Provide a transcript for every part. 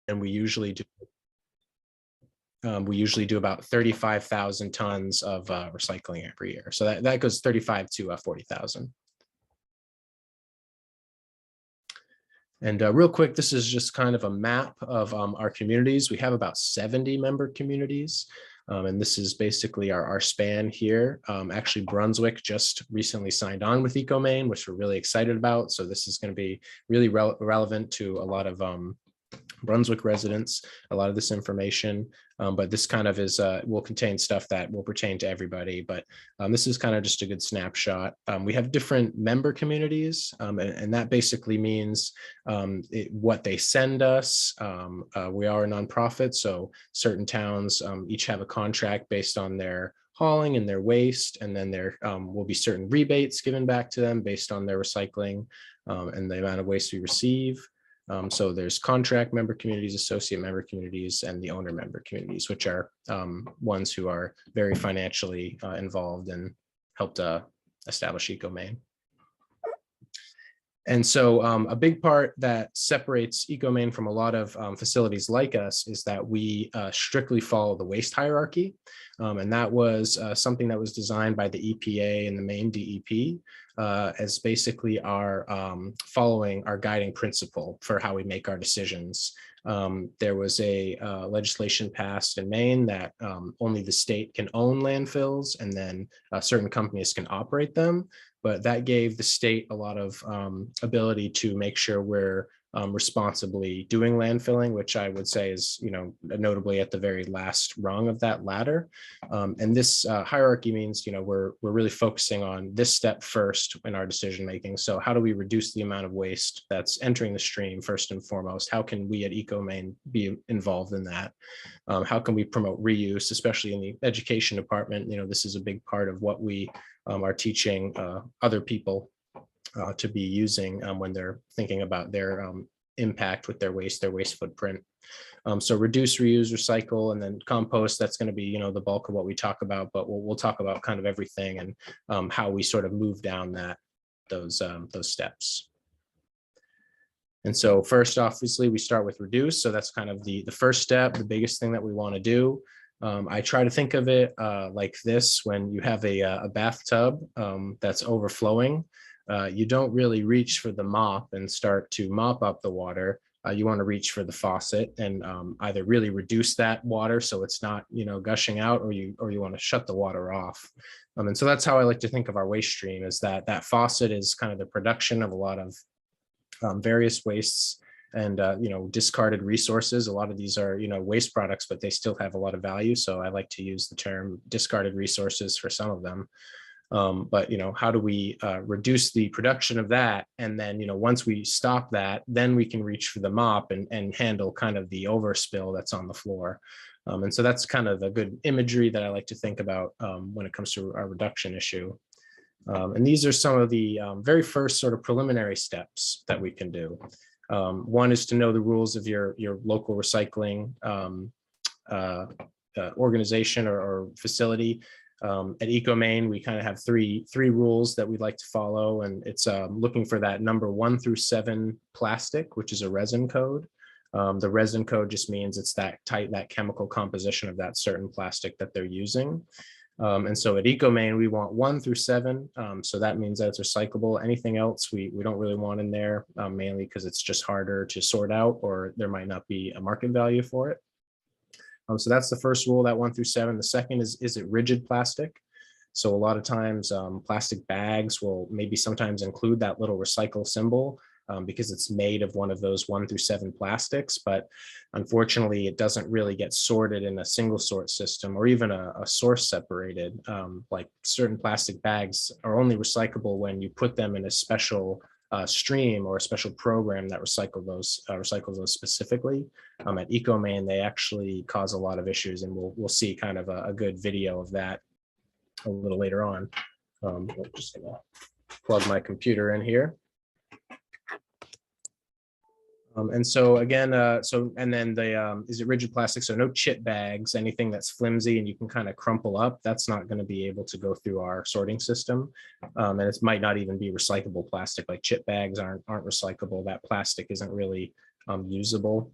and we usually do about 35,000 tons of recycling every year. So that goes 35 to 40,000. And real quick, this is just kind of a map of our communities. We have about 70 member communities. And this is basically our span here. Actually, Brunswick just recently signed on with Ecomaine, which we're really excited about. So this is going to be really relevant to a lot of Brunswick residents, a lot of this information, but this kind of is will contain stuff that will pertain to everybody. But this is kind of just a good snapshot. We have different member communities, and that basically means what they send us. We are a nonprofit, so certain towns each have a contract based on their hauling and their waste, and then there will be certain rebates given back to them based on their recycling and the amount of waste we receive. So there's contract member communities, associate member communities, and the owner member communities, which are ones who are very financially involved and helped establish Ecomaine. And so a big part that separates Ecomaine from a lot of facilities like us is that we strictly follow the waste hierarchy. And that was something that was designed by the EPA and the Maine DEP as basically our following our guiding principle for how we make our decisions. There was a legislation passed in Maine that only the state can own landfills, and then certain companies can operate them. But that gave the state a lot of ability to make sure we're responsibly doing landfilling, which I would say is, notably at the very last rung of that ladder. And this hierarchy means, we're really focusing on this step first in our decision making. So how do we reduce the amount of waste that's entering the stream first and foremost? How can we at Ecomaine be involved in that? How can we promote reuse, especially in the education department? This is a big part of what we are teaching other people to be using when they're thinking about their impact with their waste footprint. So reduce, reuse, recycle, and then compost. That's going to be, the bulk of what we talk about, but we'll talk about kind of everything and how we sort of move down those steps. And so first, obviously, we start with reduce. So that's kind of the first step, the biggest thing that we want to do. I try to think of it like this: when you have a bathtub that's overflowing, you don't really reach for the mop and start to mop up the water. You want to reach for the faucet and either really reduce that water so it's not, gushing out, or you want to shut the water off. And so that's how I like to think of our waste stream, is that faucet is kind of the production of a lot of various wastes and discarded resources. A lot of these are waste products, but they still have a lot of value. So I like to use the term discarded resources for some of them. But how do we reduce the production of that? And then once we stop that, then we can reach for the mop and handle kind of the overspill that's on the floor. And so that's kind of a good imagery that I like to think about when it comes to our reduction issue. And these are some of the very first sort of preliminary steps that we can do. One is to know the rules of your local recycling organization or facility. At Ecomaine, we kind of have three rules that we'd like to follow, and it's looking for that number 1 through 7 plastic, which is a resin code. The resin code just means it's that chemical composition of that certain plastic that they're using. And so at Ecomaine, we want 1 through 7. So that means that it's recyclable. Anything else we don't really want in there, mainly because it's just harder to sort out, or there might not be a market value for it. So that's the first rule, that 1 through 7. The second is it rigid plastic? So a lot of times plastic bags will maybe sometimes include that little recycle symbol because it's made of one of those 1 through 7 plastics. But unfortunately, it doesn't really get sorted in a single sort system or even a source separated. Like certain plastic bags are only recyclable when you put them in a special stream or a special program that recycles those specifically. At Ecomaine, they actually cause a lot of issues, and we'll see kind of a good video of that a little later on. I'm just gonna plug my computer in here. And so again, and then the is it rigid plastic? So no chip bags, anything that's flimsy and you can kind of crumple up, that's not going to be able to go through our sorting system. And it might not even be recyclable plastic, like chip bags aren't recyclable. That plastic isn't really usable.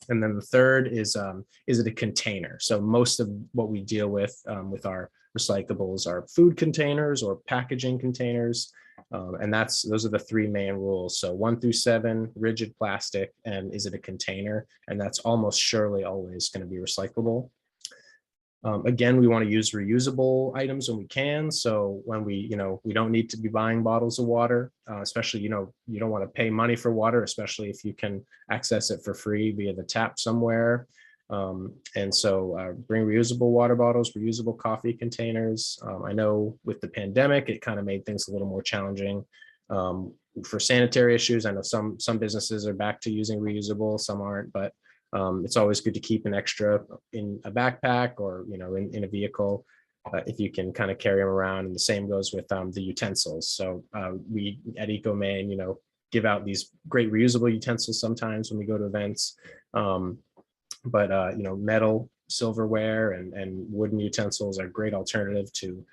And then the third is it a container? So most of what we deal with our recyclables are food containers or packaging containers. And those are the three main rules. So 1 through 7, rigid plastic, and is it a container? And that's almost surely always going to be recyclable. Again, we want to use reusable items when we can. So when we don't need to be buying bottles of water, especially, you don't want to pay money for water, especially if you can access it for free via the tap somewhere. And so bring reusable water bottles, reusable coffee containers. I know with the pandemic, it kind of made things a little more challenging for sanitary issues. I know some businesses are back to using reusable, some aren't, but it's always good to keep an extra in a backpack or, in a vehicle if you can kind of carry them around. And the same goes with the utensils. So we at Ecomaine, give out these great reusable utensils sometimes when we go to events. But metal, silverware, and wooden utensils are a great alternative to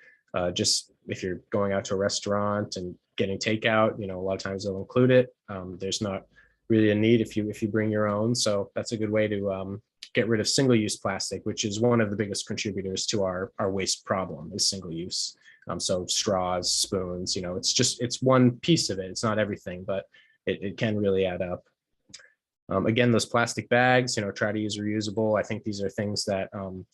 just if you're going out to a restaurant and getting takeout. A lot of times they'll include it. There's not really a need if you bring your own. So that's a good way to get rid of single-use plastic, which is one of the biggest contributors to our waste problem is single use. So straws, spoons, it's one piece of it. It's not everything, but it can really add up. Again, those plastic bags, try to use reusable. I think these are things that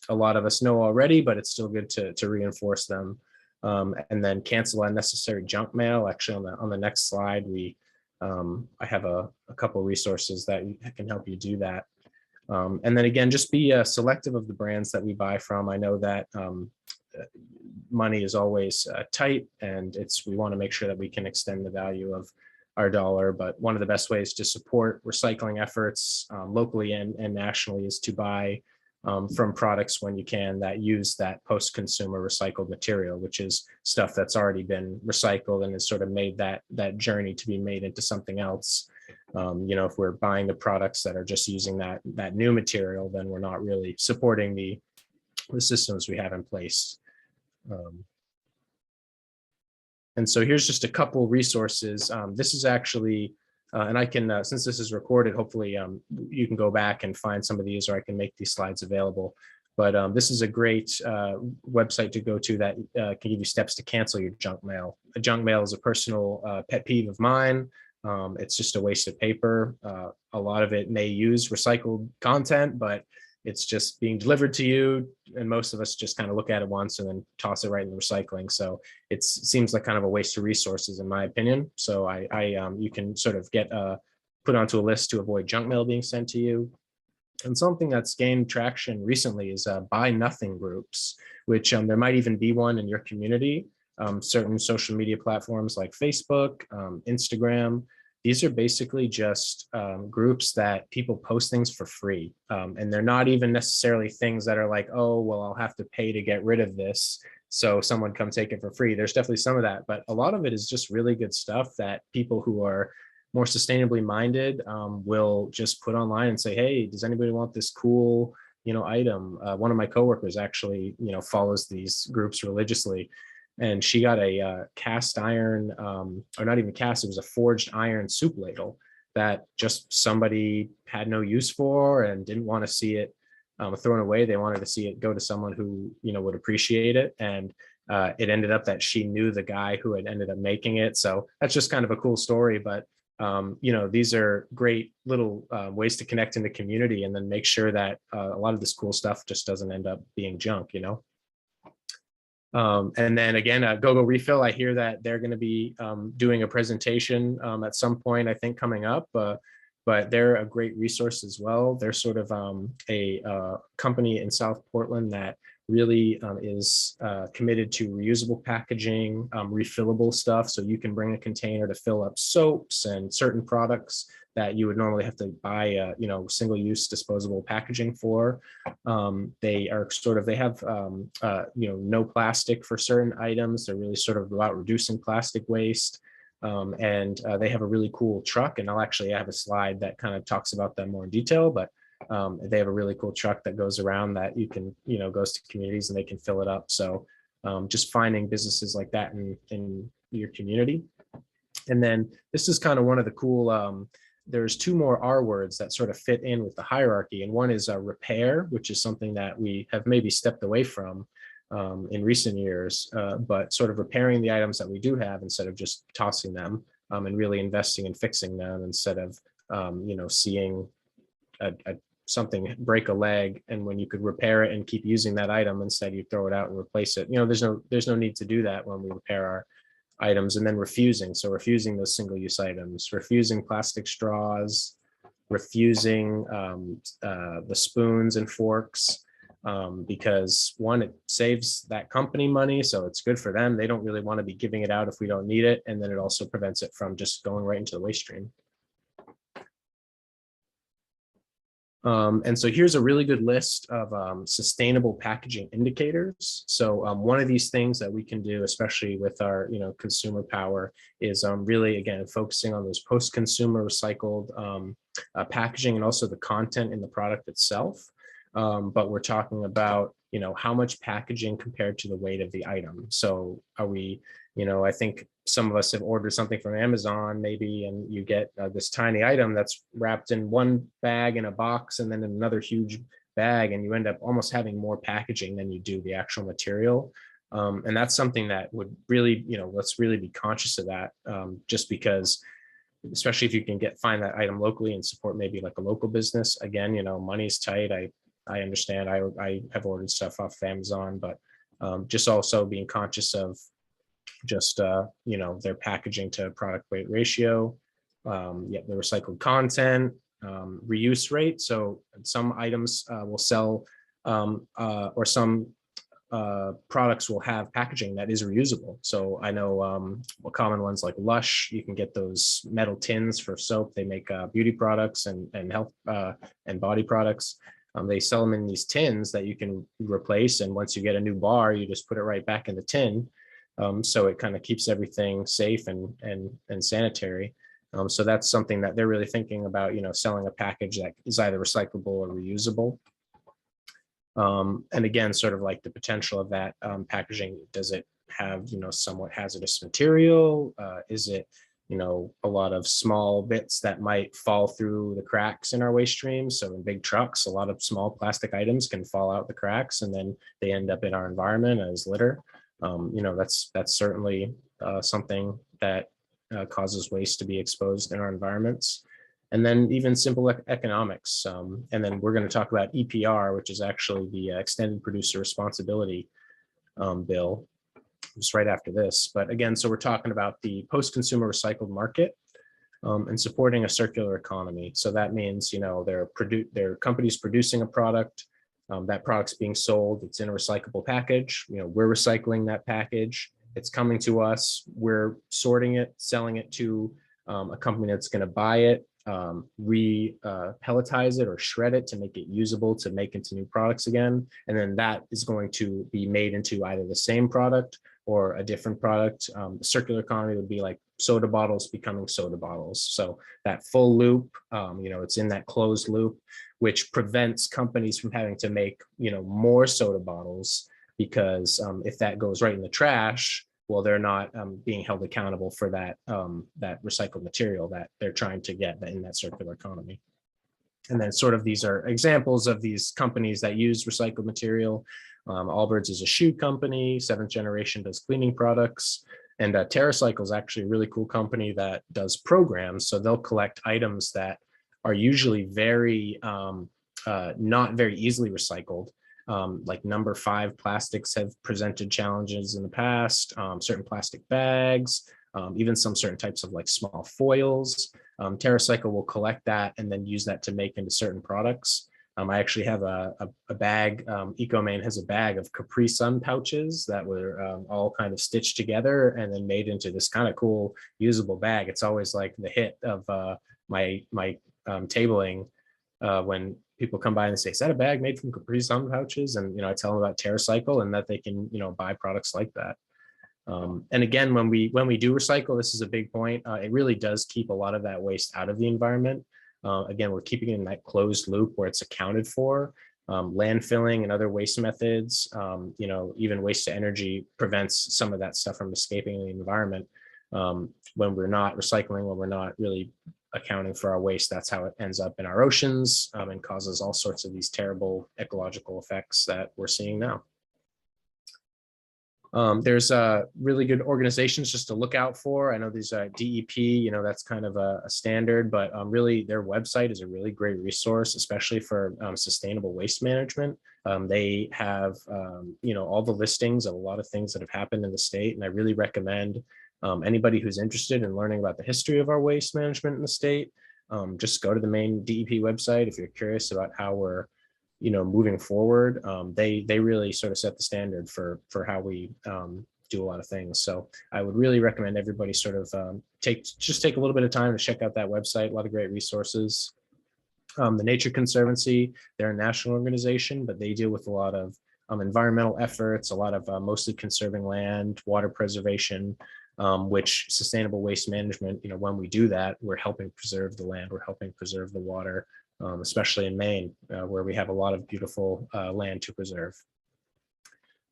a lot of us know already, but it's still good to reinforce them. And then cancel unnecessary junk mail. Actually, on the next slide, I have a couple of resources that can help you do that. And then again, just be selective of the brands that we buy from. I know that money is always tight, and we want to make sure that we can extend the value of our dollar. But one of the best ways to support recycling efforts locally and nationally is to buy from products when you can that use that post-consumer recycled material, which is stuff that's already been recycled and has sort of made that journey to be made into something else. If we're buying the products that are just using that new material, then we're not really supporting the systems we have in place. And so here's just a couple resources. This is actually, and I can, since this is recorded, hopefully you can go back and find some of these, or I can make these slides available. But this is a great website to go to that can give you steps to cancel your junk mail. Junk mail is a personal pet peeve of mine. It's just a waste of paper. A lot of it may use recycled content, but it's just being delivered to you, and most of us just kind of look at it once and then toss it right in the recycling. So it seems like kind of a waste of resources, in my opinion. So you can sort of get put onto a list to avoid junk mail being sent to you. And something that's gained traction recently is buy nothing groups, which there might even be one in your community. Certain social media platforms like Facebook, Instagram. These are basically just groups that people post things for free. And they're not even necessarily things that are like, oh, well, I'll have to pay to get rid of this, so someone come take it for free. There's definitely some of that, but a lot of it is just really good stuff that people who are more sustainably minded will just put online and say, hey, does anybody want this cool, item? One of my coworkers actually, follows these groups religiously. And she got a cast iron, or not even cast, it was a forged iron soup ladle that just somebody had no use for and didn't want to see it thrown away. They wanted to see it go to someone who, would appreciate it. And it ended up that she knew the guy who had ended up making it. So that's just kind of a cool story. But, these are great little ways to connect in the community and then make sure that a lot of this cool stuff just doesn't end up being junk, And then again, GoGo Refill, I hear that they're going to be doing a presentation at some point, I think, coming up, but they're a great resource as well. They're sort of a company in South Portland that really is committed to reusable packaging, refillable stuff. So you can bring a container to fill up soaps and certain products that you would normally have to buy, single-use disposable packaging for. They have, no plastic for certain items. They're really sort of about reducing plastic waste. And they have a really cool truck, and I have a slide that kind of talks about them more in detail, but they have a really cool truck that goes around that you can, goes to communities and they can fill it up. So just finding businesses like that in your community. And then this is kind of one of the cool there's two more R words that sort of fit in with the hierarchy. And one is repair, which is something that we have maybe stepped away from in recent years, but sort of repairing the items that we do have instead of just tossing them, and really investing in fixing them instead of, seeing something break a leg, and when you could repair it and keep using that item, instead you throw it out and replace it. There's no need to do that when we repair our items. And then refusing those single-use items, refusing plastic straws, refusing the spoons and forks, because one, it saves that company money, so it's good for them. They don't really want to be giving it out if we don't need it, and then it also prevents it from just going right into the waste stream. And so here's a really good list of sustainable packaging indicators. So one of these things that we can do, especially with our consumer power, is really, again, focusing on those post-consumer recycled packaging and also the content in the product itself. But we're talking about how much packaging compared to the weight of the item. So are we, I think some of us have ordered something from Amazon maybe, and you get this tiny item that's wrapped in one bag in a box and then in another huge bag, and you end up almost having more packaging than you do the actual material. And that's something that would really, let's really be conscious of that, just because, especially if you can find that item locally and support maybe like a local business. Again, money's tight. I understand. I have ordered stuff off of Amazon, but just also being conscious of just their packaging to product weight ratio, the recycled content, reuse rate. So some items will sell, or some products will have packaging that is reusable. So I know common ones like Lush, you can get those metal tins for soap. They make beauty products and health and body products. They sell them in these tins that you can replace, and once you get a new bar, you just put it right back in the tin. So it kind of keeps everything safe and sanitary. So that's something that they're really thinking about, selling a package that is either recyclable or reusable. And again, sort of like the potential of that packaging. Does it have, somewhat hazardous material? Is it, a lot of small bits that might fall through the cracks in our waste streams? So in big trucks, a lot of small plastic items can fall out the cracks, and then they end up in our environment as litter. That's certainly something that causes waste to be exposed in our environments. And then even simple economics. And then we're going to talk about EPR, which is actually the Extended Producer Responsibility bill, just right after this. But again, so we're talking about the post-consumer recycled market and supporting a circular economy. So that means, there are companies producing a product. That product's being sold, it's in a recyclable package. We're recycling that package. It's coming to us. We're sorting it, selling it to a company that's going to buy it, pelletize it or shred it to make it usable to make into new products again. And then that is going to be made into either the same product or a different product. Circular economy would be like soda bottles becoming soda bottles. So that full loop, it's in that closed loop, which prevents companies from having to make, more soda bottles, because if that goes right in the trash, well, they're not being held accountable for that recycled material that they're trying to get in that circular economy. And then sort of these are examples of these companies that use recycled material. Allbirds is a shoe company. Seventh Generation does cleaning products. And TerraCycle is actually a really cool company that does programs. So they'll collect items that are usually not very easily recycled. Like number 5 plastics have presented challenges in the past, certain plastic bags, even some certain types of like small foils. TerraCycle will collect that and then use that to make into certain products. I actually have a bag. Ecomaine has a bag of Capri Sun pouches that were all kind of stitched together and then made into this kind of cool usable bag. It's always like the hit of my tabling when people come by and say, "Is that a bag made from Capri Sun pouches?" And I tell them about TerraCycle and that they can buy products like that. And again, when we do recycle, this is a big point. It really does keep a lot of that waste out of the environment. Again, we're keeping it in that closed loop where it's accounted for. Landfilling and other waste methods, even waste to energy prevents some of that stuff from escaping the environment. When we're not recycling, when we're not really accounting for our waste, that's how it ends up in our oceans, and causes all sorts of these terrible ecological effects that we're seeing now. There's really good organizations just to look out for. I know these DEP, that's kind of a standard, but really their website is a really great resource, especially for sustainable waste management. They have, all the listings of a lot of things that have happened in the state. And I really recommend anybody who's interested in learning about the history of our waste management in the state, just go to the main DEP website if you're curious about how we're moving forward. They really sort of set the standard for how we do a lot of things. So I would really recommend everybody sort of take a little bit of time to check out that website. A lot of great resources. The Nature Conservancy, they're a national organization, but they deal with a lot of environmental efforts, a lot of mostly conserving land, water preservation, which sustainable waste management, when we do that, we're helping preserve the land, we're helping preserve the water, especially in Maine, where we have a lot of beautiful land to preserve.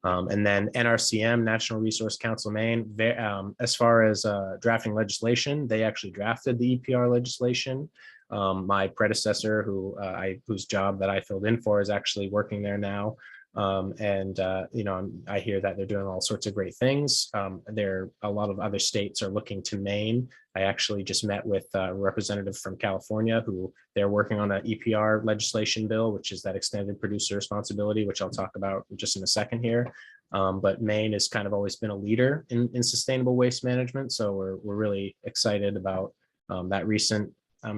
And then NRCM, National Resource Council Maine, as far as drafting legislation, they actually drafted the EPR legislation. My predecessor, whose job that I filled in for, is actually working there now. I hear that they're doing all sorts of great things. A lot of other states are looking to Maine. I actually just met with a representative from California who they're working on an EPR legislation bill, which is that extended producer responsibility, which I'll talk about just in a second here. But Maine has kind of always been a leader in sustainable waste management. So we're really excited about that recent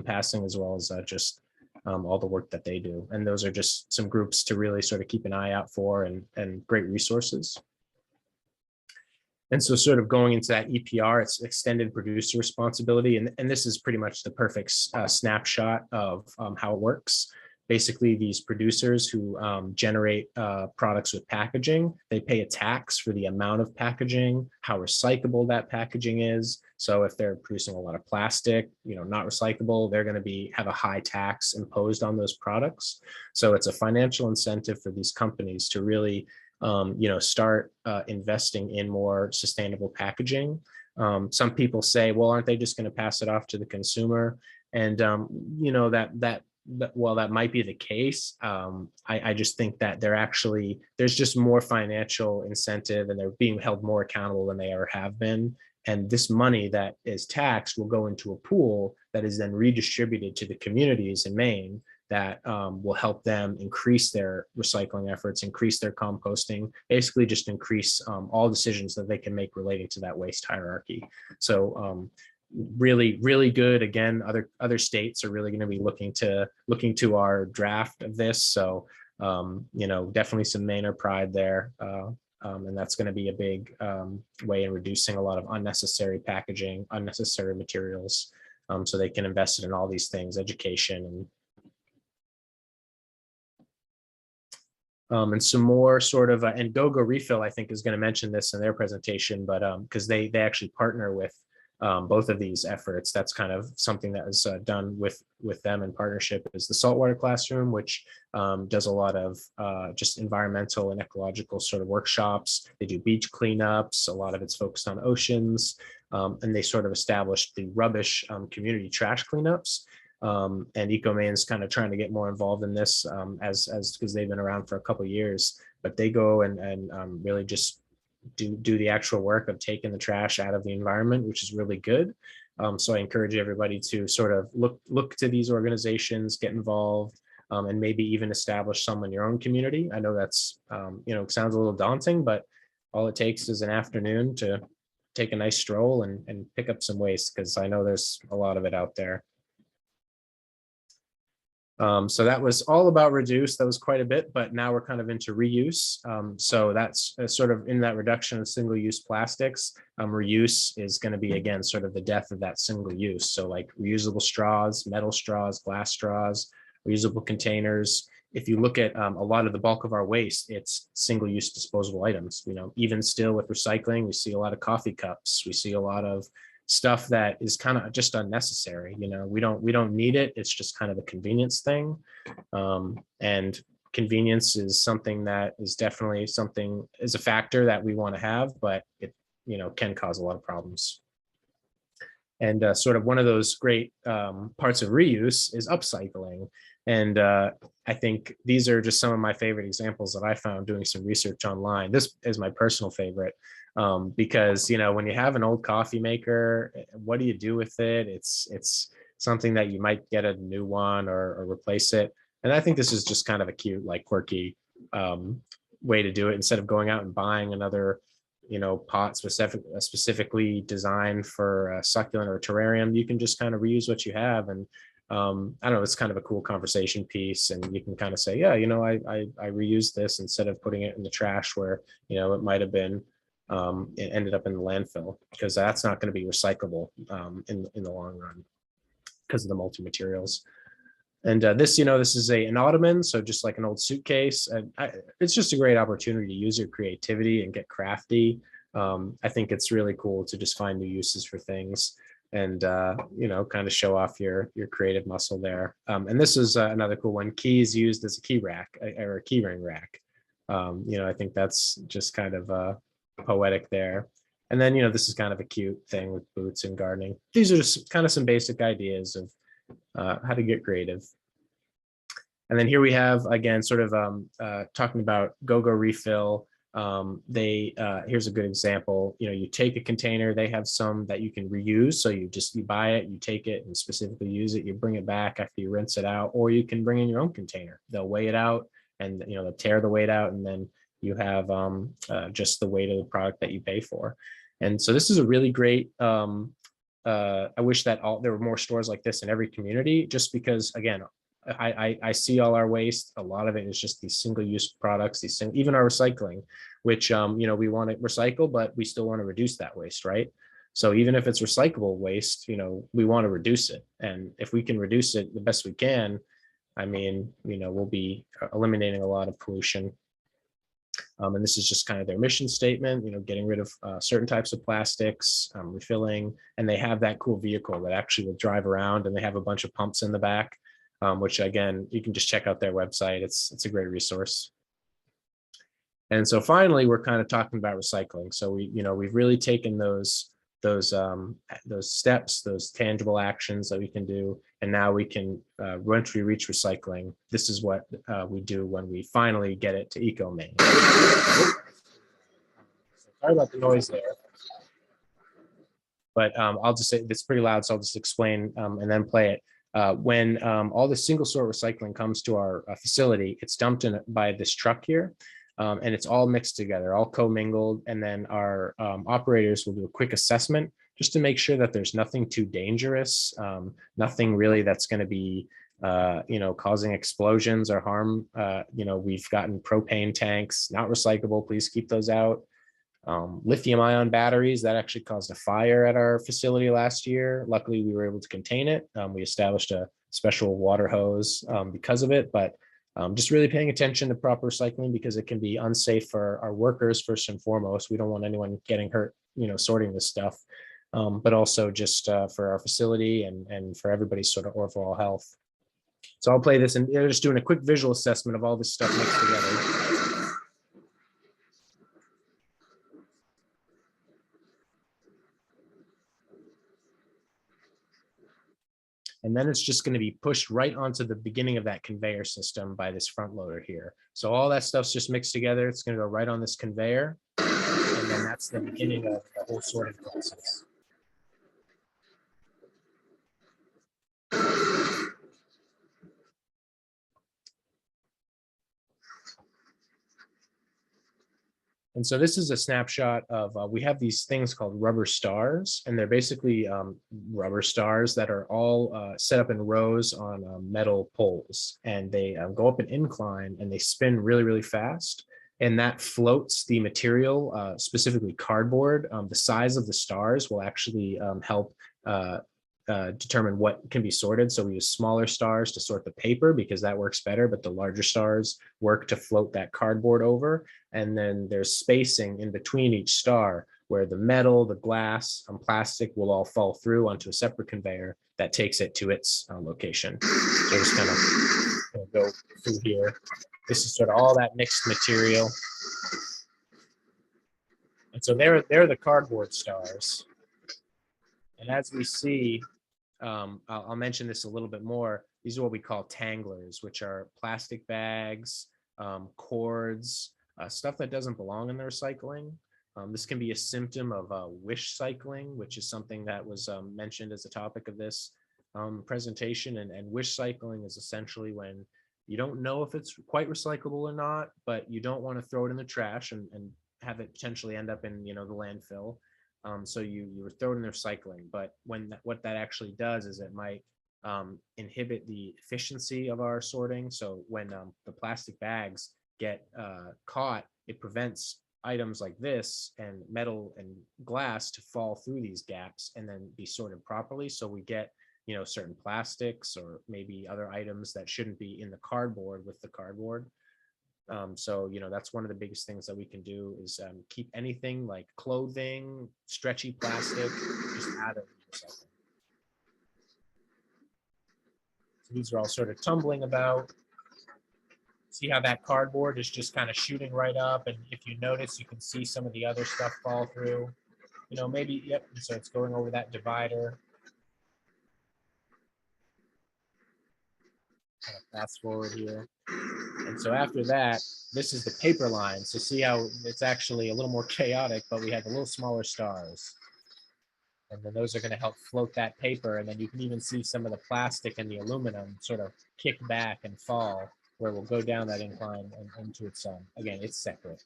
passing, as well as just all the work that they do. And those are just some groups to really sort of keep an eye out for, and great resources. And so sort of going into that EPR, it's extended producer responsibility. And this is pretty much the perfect snapshot of how it works. Basically, these producers who generate products with packaging, they pay a tax for the amount of packaging, how recyclable that packaging is. So if they're producing a lot of plastic, not recyclable, they're going to have a high tax imposed on those products. So it's a financial incentive for these companies to really, start investing in more sustainable packaging. Some people say, well, aren't they just going to pass it off to the consumer? And while that might be the case, I just think that there's just more financial incentive, and they're being held more accountable than they ever have been. And this money that is taxed will go into a pool that is then redistributed to the communities in Maine that will help them increase their recycling efforts, increase their composting, basically just increase all decisions that they can make relating to that waste hierarchy. So really, really good. Again, other states are really going to be looking to our draft of this. So, definitely some Mainer pride there. And that's going to be a big way in reducing a lot of unnecessary packaging, unnecessary materials. So they can invest in all these things, education, and some more sort of, and GoGo Refill, I think, is going to mention this in their presentation, but because they actually partner with both of these efforts. That's kind of something that is done with them in partnership, is the Saltwater Classroom, which does a lot of just environmental and ecological sort of workshops. They do beach cleanups. A lot of it's focused on oceans, and they sort of established the rubbish community trash cleanups. And Ecomaine is kind of trying to get more involved in this as because they've been around for a couple of years, but they go and really just do the actual work of taking the trash out of the environment, which is really good. So I encourage everybody to sort of look to these organizations, get involved, and maybe even establish some in your own community. I know that's, it sounds a little daunting, but all it takes is an afternoon to take a nice stroll and pick up some waste, because I know there's a lot of it out there. So that was all about reduce. That was quite a bit, but now we're kind of into reuse. So that's sort of in that reduction of single-use plastics. Reuse is going to be, again, sort of the death of that single use. So like reusable straws, metal straws, glass straws, reusable containers. If you look at a lot of the bulk of our waste, it's single-use disposable items. Even still with recycling, we see a lot of coffee cups. We see a lot of stuff that is kind of just unnecessary. We don't need it. It's just kind of a convenience thing. And convenience is something that is definitely is a factor that we want to have, but it, can cause a lot of problems. And sort of one of those great parts of reuse is upcycling. And I think these are just some of my favorite examples that I found doing some research online. This is my personal favorite because, you know, when you have an old coffee maker, what do you do with it? It's something that you might get a new one or replace it. And I think this is just kind of a cute, like quirky way to do it instead of going out and buying another, you know, pot specifically designed for a succulent or a terrarium. You can just kind of reuse what you have. And I don't know, it's kind of a cool conversation piece. And you can kind of say, yeah, you know, I reused this instead of putting it in the trash where, you know, it might have been, it ended up in the landfill, because that's not going to be recyclable in the long run because of the multi-materials. And this, you know, this is an ottoman, so just like an old suitcase. And it's just a great opportunity to use your creativity and get crafty. I think it's really cool to just find new uses for things and, you know, kind of show off your creative muscle there. And this is another cool one, keys used as a key rack or a key ring rack. You know, I think that's just kind of poetic there. And then, you know, this is kind of a cute thing with boots and gardening. These are just kind of some basic ideas of how to get creative. And then here we have, again, sort of talking about go-go refill. Here's a good example. You know, you take a container, they have some that you can reuse. So you buy it, you take it and specifically use it, you bring it back after you rinse it out, or you can bring in your own container. They'll weigh it out and, you know, they'll tear the weight out, and then you have just the weight of the product that you pay for. And so this is a really great, I wish that there were more stores like this in every community, just because, again, I see all our waste. A lot of it is just these single-use products, even our recycling, which, you know, we want to recycle, but we still want to reduce that waste, right? So even if it's recyclable waste, you know, we want to reduce it. And if we can reduce it the best we can, I mean, you know, we'll be eliminating a lot of pollution. And this is just kind of their mission statement, you know, getting rid of certain types of plastics, refilling, and they have that cool vehicle that actually will drive around, and they have a bunch of pumps in the back, which, again, you can just check out their website. It's a great resource. And so finally, we're kind of talking about recycling. So we've really taken those steps, those tangible actions that we can do. And now we can, once we reach recycling, this is what we do when we finally get it to Ecomaine. Sorry about the noise there. But I'll just say it's pretty loud, so I'll just explain and then play it. When all the single sort recycling comes to our facility, it's dumped in by this truck here. And it's all mixed together, all commingled. And then our operators will do a quick assessment just to make sure that there's nothing too dangerous, nothing really that's going to be, you know, causing explosions or harm. You know, we've gotten propane tanks, not recyclable. Please keep those out. Lithium ion batteries that actually caused a fire at our facility last year. Luckily, we were able to contain it. We established a special water hose because of it, but just really paying attention to proper recycling, because it can be unsafe for our workers first and foremost. We don't want anyone getting hurt, you know, sorting this stuff, but also just for our facility and for everybody's sort of overall health. So I'll play this, and they're just doing a quick visual assessment of all this stuff mixed together. And then it's just going to be pushed right onto the beginning of that conveyor system by this front loader here. So all that stuff's just mixed together. It's going to go right on this conveyor. And then that's the beginning of the whole sorting process. And so this is a snapshot of, we have these things called rubber stars, and they're basically rubber stars that are all set up in rows on metal poles, and they go up an incline and they spin really, really fast. And that floats the material, specifically cardboard. The size of the stars will actually help determine what can be sorted. So we use smaller stars to sort the paper because that works better, but the larger stars work to float that cardboard over. And then there's spacing in between each star where the metal, the glass, and plastic will all fall through onto a separate conveyor that takes it to its location. So just kind of go through here. This is sort of all that mixed material. And so they're the cardboard stars. And as we see, I'll mention this a little bit more. These are what we call tanglers, which are plastic bags, cords, stuff that doesn't belong in the recycling. This can be a symptom of wish cycling, which is something that was mentioned as a topic of this presentation. And wish cycling is essentially when you don't know if it's quite recyclable or not, but you don't want to throw it in the trash and have it potentially end up in the landfill. So you throw it in the recycling, but what that actually does is it might inhibit the efficiency of our sorting. So when the plastic bags get caught, it prevents items like this and metal and glass to fall through these gaps and then be sorted properly. So we get certain plastics or maybe other items that shouldn't be in the cardboard with the cardboard. So that's one of the biggest things that we can do is keep anything like clothing, stretchy plastic, just out of the recycling. So these are all sort of tumbling about. See how that cardboard is just kind of shooting right up, and if you notice, you can see some of the other stuff fall through. Maybe, yep, so it's going over that divider. Kind of fast forward here. And so after that, this is the paper line. So see how it's actually a little more chaotic, but we have a little smaller stars. And then those are going to help float that paper. And then you can even see some of the plastic and the aluminum sort of kick back and fall, where we'll go down that incline and into its again, it's separate.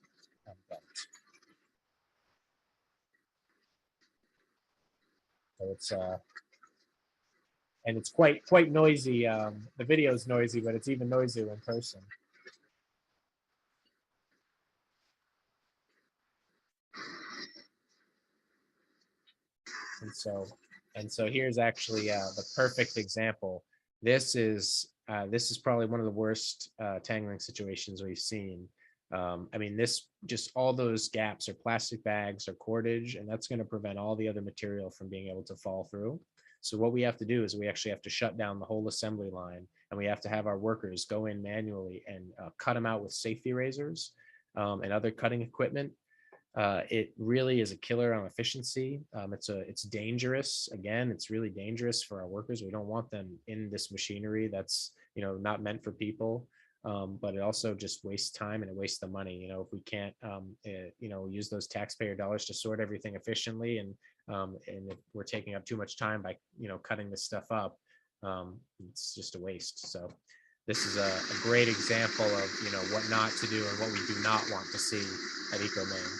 So it's and it's quite noisy. The video is noisy, but it's even noisier in person. And so here's actually the perfect example. This is probably one of the worst tangling situations we've seen. I mean, this just all those gaps are plastic bags or cordage, and that's going to prevent all the other material from being able to fall through. So what we have to do is we actually have to shut down the whole assembly line, and we have to have our workers go in manually and cut them out with safety razors and other cutting equipment. It really is a killer on efficiency. It's dangerous. Again, it's really dangerous for our workers. We don't want them in this machinery that's not meant for people. But it also just wastes time and it wastes the money. If we can't use those taxpayer dollars to sort everything efficiently, and if we're taking up too much time by cutting this stuff up, it's just a waste. So this is a great example of what not to do and what we do not want to see at Ecomaine.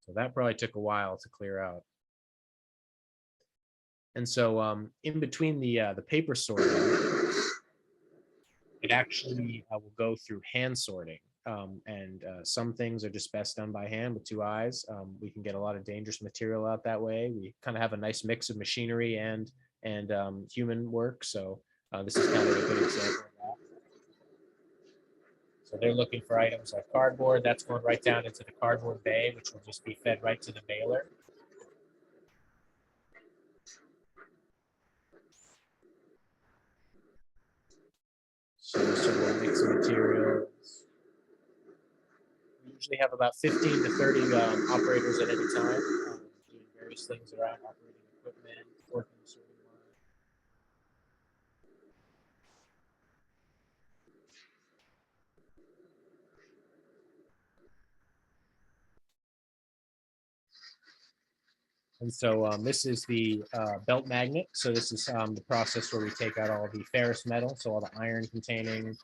So that probably took a while to clear out. And so in between the paper sorting, it actually will go through hand sorting. And some things are just best done by hand with 2 eyes. We can get a lot of dangerous material out that way. We kind of have a nice mix of machinery and human work. So this is kind of a good example of that. So they're looking for items like cardboard. That's going right down into the cardboard bay, which will just be fed right to the baler. So a mix of materials. We usually have about 15 to 30 operators at any time, doing various things around operating equipment, working the sorting line. And so this is the belt magnet. So this is the process where we take out all the ferrous metal, so all the iron containing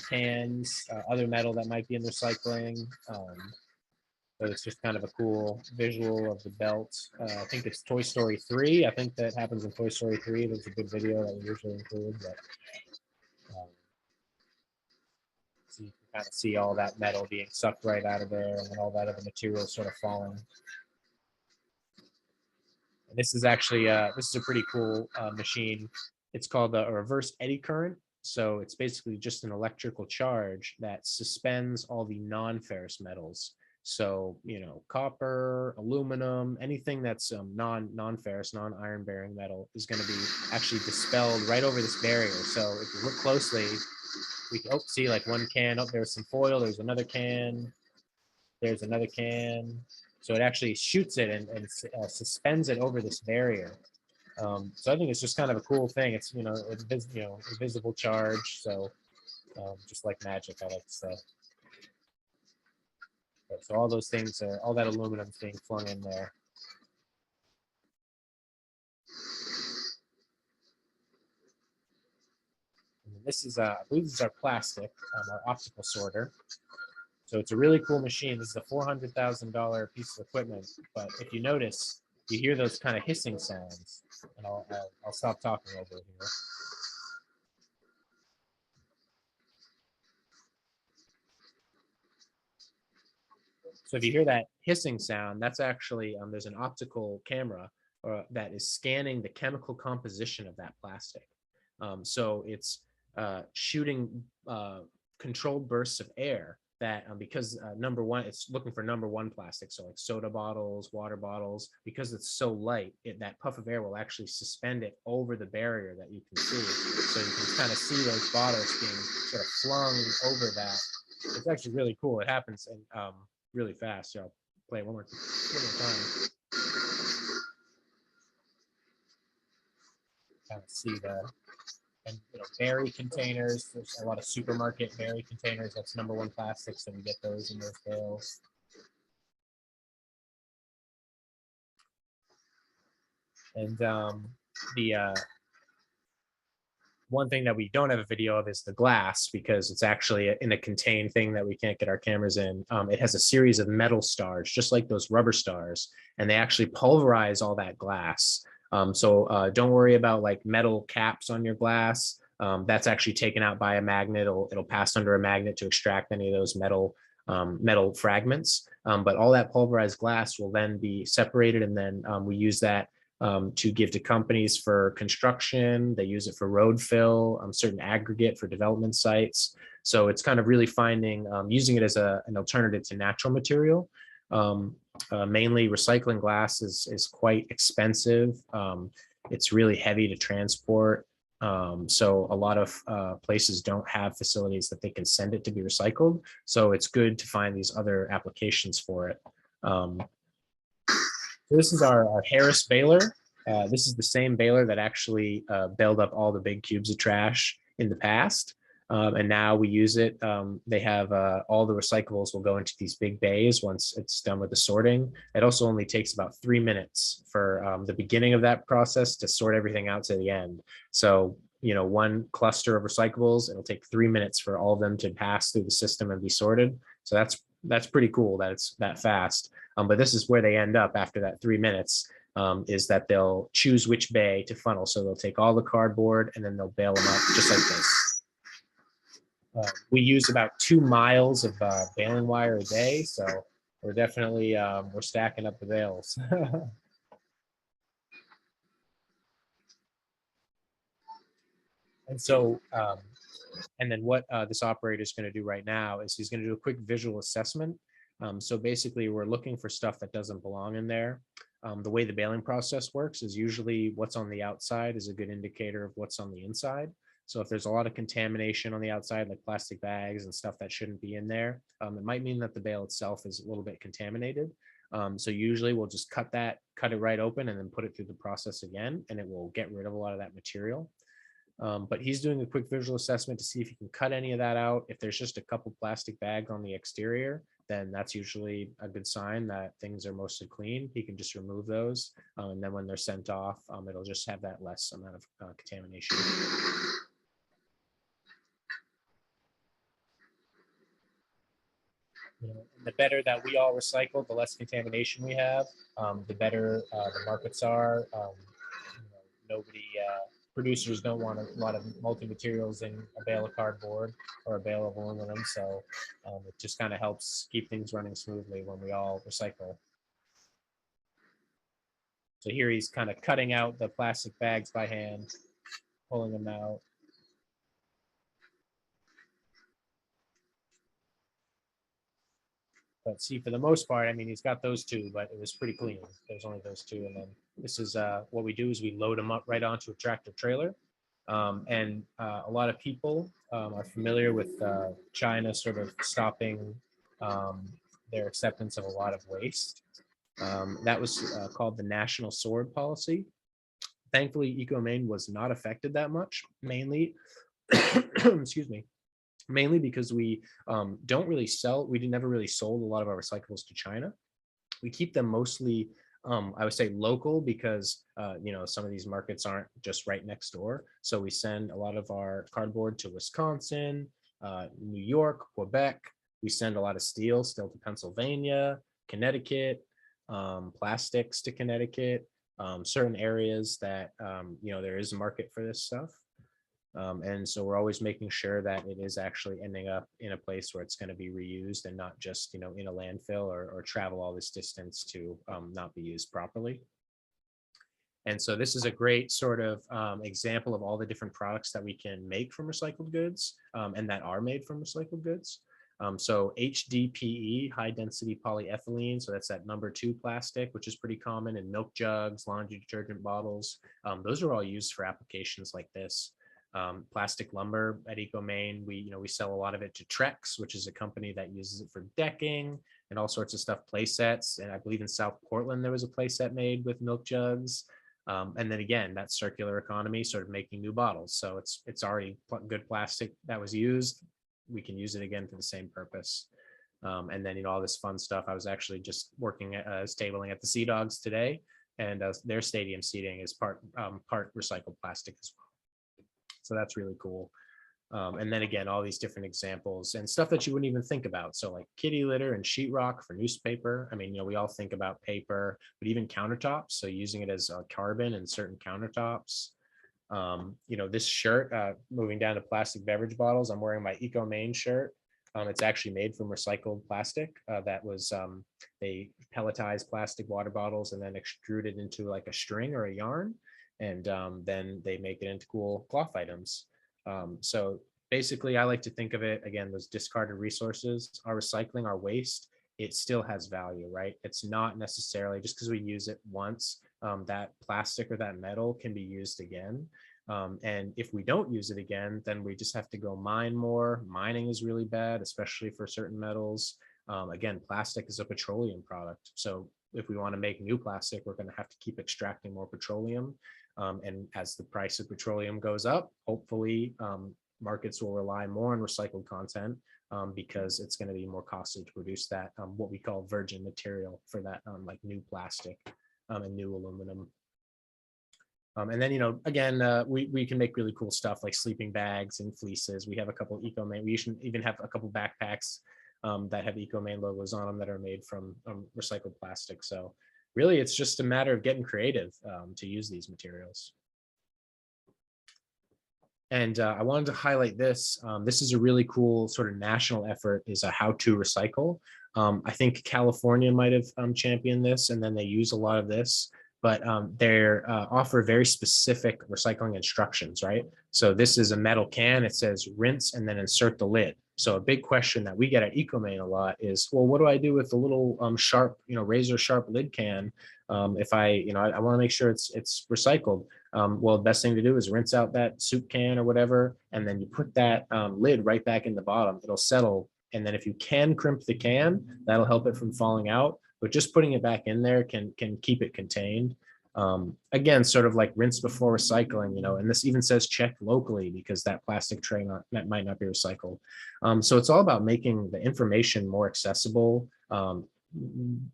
cans, other metal that might be in recycling. So it's just kind of a cool visual of the belt. I think it's Toy Story 3. I think that happens in Toy Story 3. There's a good video that we usually include. But, so you can kind of see all that metal being sucked right out of there, and then all that other material sort of falling. And this is actually this is a pretty cool machine. It's called a reverse eddy current. So it's basically just an electrical charge that suspends all the non-ferrous metals. So copper, aluminum, anything that's non-ferrous, non-iron bearing metal is going to be actually dispelled right over this barrier. So if you look closely, we can see like one can. Oh, there's some foil. There's another can. There's another can. So it actually shoots it and suspends it over this barrier. So I think it's just kind of a cool thing. It's, invisible charge. So just like magic, I like to say. So all those things, all that aluminum is being flung in there. And this is, I believe this is our plastic, our optical sorter. So it's a really cool machine. This is a $400,000 piece of equipment. But if you notice, you hear those kind of hissing sounds. And I'll stop talking over here. So if you hear that hissing sound, that's actually, there's an optical camera that is scanning the chemical composition of that plastic. So it's shooting controlled bursts of air that because number one, it's looking for number one plastic. So like soda bottles, water bottles, because it's so light, that puff of air will actually suspend it over the barrier that you can see. So you can kind of see those bottles being sort of flung over that. It's actually really cool. It happens and really fast. So I'll play it one more time. Kind of see the berry containers. There's a lot of supermarket berry containers. That's number one plastic, so we get those in those bales. And the one thing that we don't have a video of is the glass, because it's actually in a contained thing that we can't get our cameras in. It has a series of metal stars, just like those rubber stars, and they actually pulverize all that glass. So don't worry about like metal caps on your glass. That's actually taken out by a magnet. It'll pass under a magnet to extract any of those metal fragments. But all that pulverized glass will then be separated, and then we use that to give to companies for construction. They use it for road fill, certain aggregate for development sites. So it's kind of really finding, using it as an alternative to natural material. Mainly recycling glass is quite expensive. It's really heavy to transport. So a lot of places don't have facilities that they can send it to be recycled. So it's good to find these other applications for it. So this is our Harris baler. This is the same baler that actually baled up all the big cubes of trash in the past. And now we use it. They have all the recyclables will go into these big bays once it's done with the sorting. It also only takes about 3 minutes for the beginning of that process to sort everything out to the end. So, one cluster of recyclables, it'll take 3 minutes for all of them to pass through the system and be sorted. So that's pretty cool that it's that fast. But this is where they end up after that 3 minutes, is that they'll choose which bay to funnel. So they'll take all the cardboard and then they'll bale them up just like this. We use about 2 miles of baling wire a day. So we're definitely, we're stacking up the bales. And so, and then what this operator is going to do right now is he's going to do a quick visual assessment. So basically, we're looking for stuff that doesn't belong in there. The way the baling process works is usually what's on the outside is a good indicator of what's on the inside. So if there's a lot of contamination on the outside, like plastic bags and stuff that shouldn't be in there, it might mean that the bale itself is a little bit contaminated. So usually we'll just cut it right open and then put it through the process again, and it will get rid of a lot of that material. But he's doing a quick visual assessment to see if he can cut any of that out. If there's just a couple plastic bags on the exterior, then that's usually a good sign that things are mostly clean. He can just remove those. And then when they're sent off, it'll just have that less amount of contamination. The better that we all recycle, the less contamination we have, the better the markets are. Nobody, producers don't want a lot of multi-materials in a bale of cardboard or a bale of aluminum. So it just kind of helps keep things running smoothly when we all recycle. So here he's kind of cutting out the plastic bags by hand, pulling them out. But see, for the most part, I mean, he's got those two, but it was pretty clean. There's only those two. And then this is what we do is we load them up right onto a tractor trailer. And a lot of people are familiar with China sort of stopping their acceptance of a lot of waste. That was called the National Sword Policy. Thankfully, Ecomaine was not affected that much, mainly, excuse me, mainly because we don't really sell, we never really sold a lot of our recyclables to China. We keep them mostly, I would say local, because some of these markets aren't just right next door. So we send a lot of our cardboard to Wisconsin, New York, Quebec. We send a lot of steel still to Pennsylvania, Connecticut, plastics to Connecticut, certain areas that there is a market for this stuff. And so we're always making sure that it is actually ending up in a place where it's going to be reused and not just, in a landfill or travel all this distance to not be used properly. And so this is a great sort of example of all the different products that we can make from recycled goods and that are made from recycled goods. So HDPE, high density polyethylene. So that's that #2 plastic, which is pretty common in milk jugs, laundry detergent bottles. Those are all used for applications like this. Plastic lumber at Ecomaine, we sell a lot of it to Trex, which is a company that uses it for decking and all sorts of stuff, play sets. And I believe in South Portland, there was a play set made with milk jugs. And then again, that circular economy, sort of making new bottles. So it's already good plastic that was used. We can use it again for the same purpose. And then, all this fun stuff. I was actually just working as tabling at the Sea Dogs today, and their stadium seating is part recycled plastic as well. So that's really cool. And then again, all these different examples and stuff that you wouldn't even think about. So like kitty litter and sheetrock for newspaper. I mean, we all think about paper, but even countertops. So using it as carbon in certain countertops. This shirt, moving down to plastic beverage bottles, I'm wearing my Ecomaine shirt. It's actually made from recycled plastic that was, they pelletized plastic water bottles and then extruded into like a string or a yarn. And then they make it into cool cloth items. So basically, I like to think of it, again, those discarded resources, our recycling, our waste, it still has value, right? It's not necessarily just because we use it once, that plastic or that metal can be used again. And if we don't use it again, then we just have to go mine more. Mining is really bad, especially for certain metals. Again, plastic is a petroleum product. So if we want to make new plastic, we're going to have to keep extracting more petroleum. And as the price of petroleum goes up, hopefully markets will rely more on recycled content because it's going to be more costly to produce that, what we call virgin material for that, like new plastic and new aluminum. And then, again, we can make really cool stuff like sleeping bags and fleeces. We have a couple Ecomaine. We even have a couple backpacks that have Ecomaine logos on them that are made from recycled plastic. So really, it's just a matter of getting creative to use these materials. And I wanted to highlight this. This is a really cool sort of national effort, is a how to recycle. I think California might have championed this, and then they use a lot of this, but they offer very specific recycling instructions, right? So this is a metal can. It says rinse and then insert the lid. So a big question that we get at Ecomaine a lot is, well, what do I do with the little sharp, razor sharp lid can if I want to make sure it's recycled? Well, the best thing to do is rinse out that soup can or whatever, and then you put that lid right back in the bottom. It'll settle, and then if you can crimp the can, that'll help it from falling out. But just putting it back in there can keep it contained. Again, sort of like rinse before recycling, and this even says check locally because that plastic tray that might not be recycled. So it's all about making the information more accessible,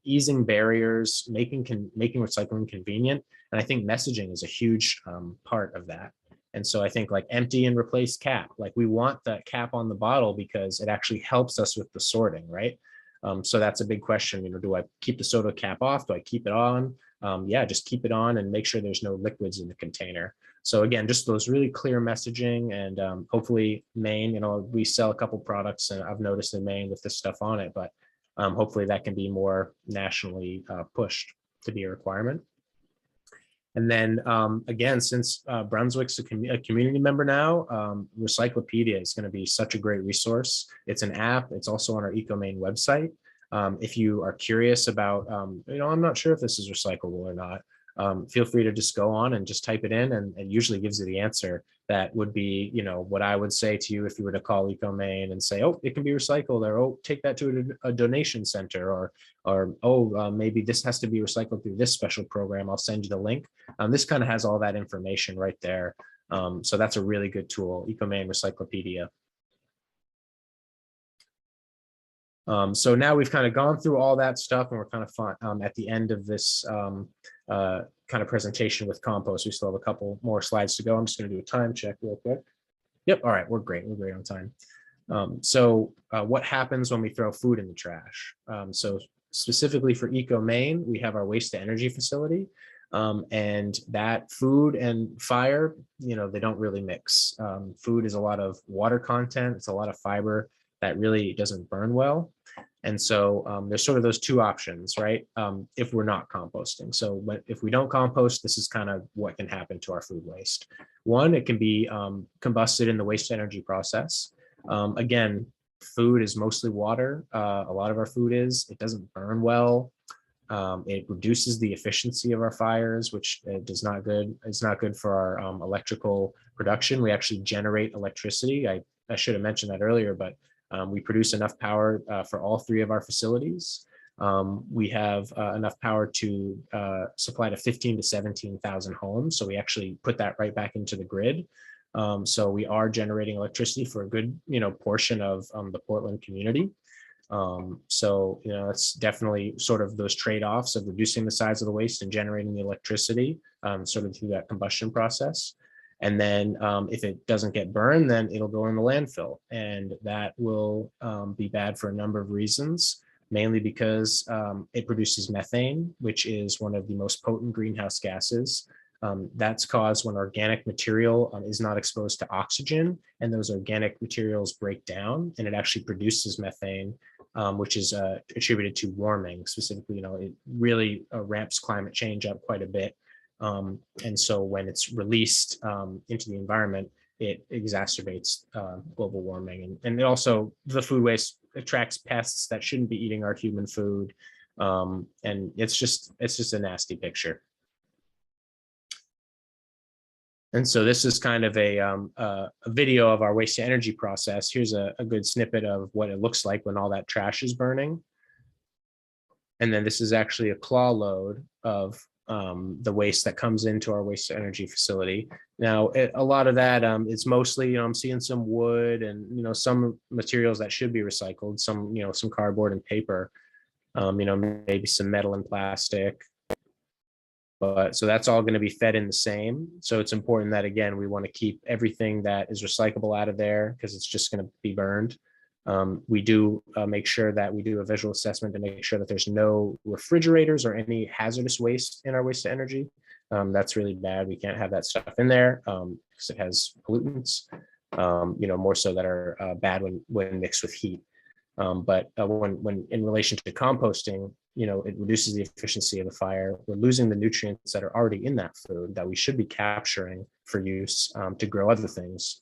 easing barriers, making recycling convenient. And I think messaging is a huge part of that. And so I think like empty and replace cap, like we want that cap on the bottle because it actually helps us with the sorting, right? So that's a big question. Do I keep the soda cap off? Do I keep it on? Yeah, just keep it on and make sure there's no liquids in the container. So again, just those really clear messaging, and hopefully Maine, we sell a couple products and I've noticed in Maine with this stuff on it, but hopefully that can be more nationally pushed to be a requirement. And then again, since Brunswick's a community member now, Recyclopedia is going to be such a great resource. It's an app. It's also on our Ecomaine website. If you are curious about, I'm not sure if this is recyclable or not, feel free to just go on and just type it in, and it usually gives you the answer that would be, what I would say to you if you were to call Ecomaine and say, oh, it can be recycled, or oh, take that to a donation center, or oh, maybe this has to be recycled through this special program. I'll send you the link. This kind of has all that information right there. So that's a really good tool, Ecomaine Recyclopedia. So now we've kind of gone through all that stuff, and we're kind of at the end of this kind of presentation with compost. We still have a couple more slides to go. I'm just going to do a time check real quick. Yep. All right. We're great. We're great on time. So what happens when we throw food in the trash? So specifically for Ecomaine, we have our waste to energy facility. And that food and fire, they don't really mix. Food is a lot of water content. It's a lot of fiber that really doesn't burn well. And so there's sort of those two options, right? If we're not composting. So if we don't compost, this is kind of what can happen to our food waste. One, it can be combusted in the waste energy process. Again, food is mostly water. A lot of our food it doesn't burn well. It reduces the efficiency of our fires, which is not good. It's not good for our electrical production. We actually generate electricity. I should have mentioned that earlier, but we produce enough power for all three of our facilities. We have enough power to supply to 15 to 17,000 homes. So we actually put that right back into the grid. So we are generating electricity for a good, portion of the Portland community. So, it's definitely sort of those trade-offs of reducing the size of the waste and generating the electricity sort of through that combustion process. And then if it doesn't get burned, then it'll go in the landfill, and that will be bad for a number of reasons, mainly because it produces methane, which is one of the most potent greenhouse gases. That's caused when organic material is not exposed to oxygen, and those organic materials break down, and it actually produces methane, which is attributed to warming. Specifically, it really ramps climate change up quite a bit. And so when it's released into the environment, it exacerbates global warming. And it also, the food waste attracts pests that shouldn't be eating our human food. And it's just a nasty picture. And so this is kind of a video of our waste to energy process. Here's a good snippet of what it looks like when all that trash is burning. And then this is actually a claw load of the waste that comes into our waste to energy facility. Now, a lot of that it's mostly, I'm seeing some wood and, some materials that should be recycled, some, some cardboard and paper, maybe some metal and plastic. But so that's all going to be fed in the same. So it's important that, again, we want to keep everything that is recyclable out of there, because it's just going to be burned. We do make sure that we do a visual assessment to make sure that there's no refrigerators or any hazardous waste in our waste to energy. That's really bad. We can't have that stuff in there because it has pollutants, more so that are bad when mixed with heat. But when in relation to composting, it reduces the efficiency of the fire. We're losing the nutrients that are already in that food that we should be capturing for use to grow other things.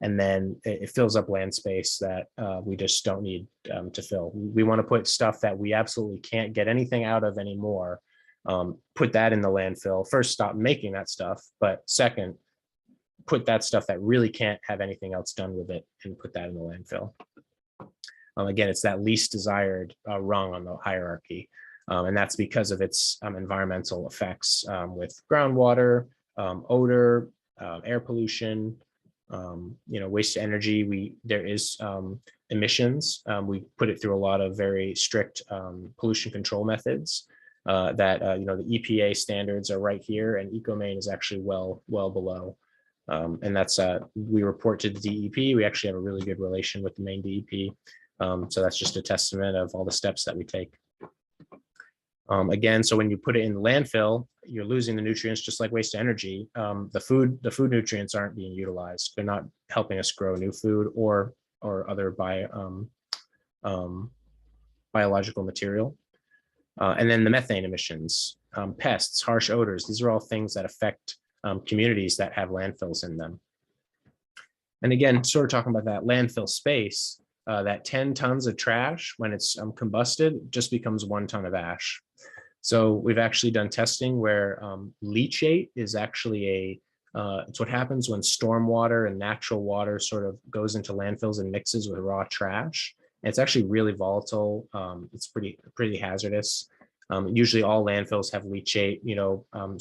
And then it fills up land space that we just don't need to fill. We want to put stuff that we absolutely can't get anything out of anymore, put that in the landfill. First, stop making that stuff. But second, put that stuff that really can't have anything else done with it and put that in the landfill. Again, it's that least desired rung on the hierarchy. And that's because of its environmental effects with groundwater, odor, air pollution, waste to energy. There is emissions. We put it through a lot of very strict pollution control methods that, the EPA standards are right here, and Ecomaine is actually well below. And that's, we report to the DEP. We actually have a really good relation with the Maine DEP. So that's just a testament of all the steps that we take. Again, so when you put it in the landfill, you're losing the nutrients just like waste energy. The food nutrients aren't being utilized. They're not helping us grow new food or other biological material. And then the methane emissions, pests, harsh odors. These are all things that affect communities that have landfills in them. And again, sort of talking about that landfill space, that 10 tons of trash, when it's combusted, just becomes 1 ton of ash. So we've actually done testing where leachate is actually it's what happens when stormwater and natural water sort of goes into landfills and mixes with raw trash. And it's actually really volatile. It's pretty hazardous. Usually all landfills have leachate,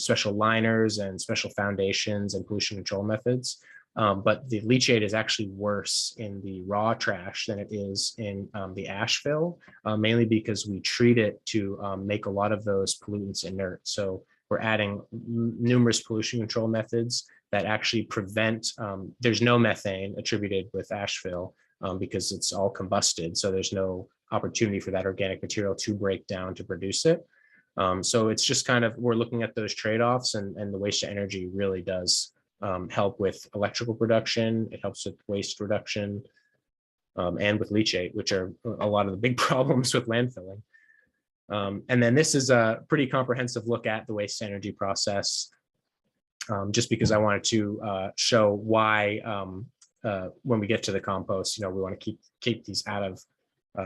special liners and special foundations and pollution control methods. But the leachate is actually worse in the raw trash than it is in the ash fill, mainly because we treat it to make a lot of those pollutants inert. So we're adding numerous pollution control methods that actually prevent, there's no methane attributed with ash fill because it's all combusted. So there's no opportunity for that organic material to break down to produce it. So it's just kind of, we're looking at those trade-offs, and the waste to energy really does help with electrical production. It helps with waste reduction and with leachate, which are a lot of the big problems with landfilling. And then this is a pretty comprehensive look at the waste to energy process, just because I wanted to show why when we get to the compost, we want to keep these out of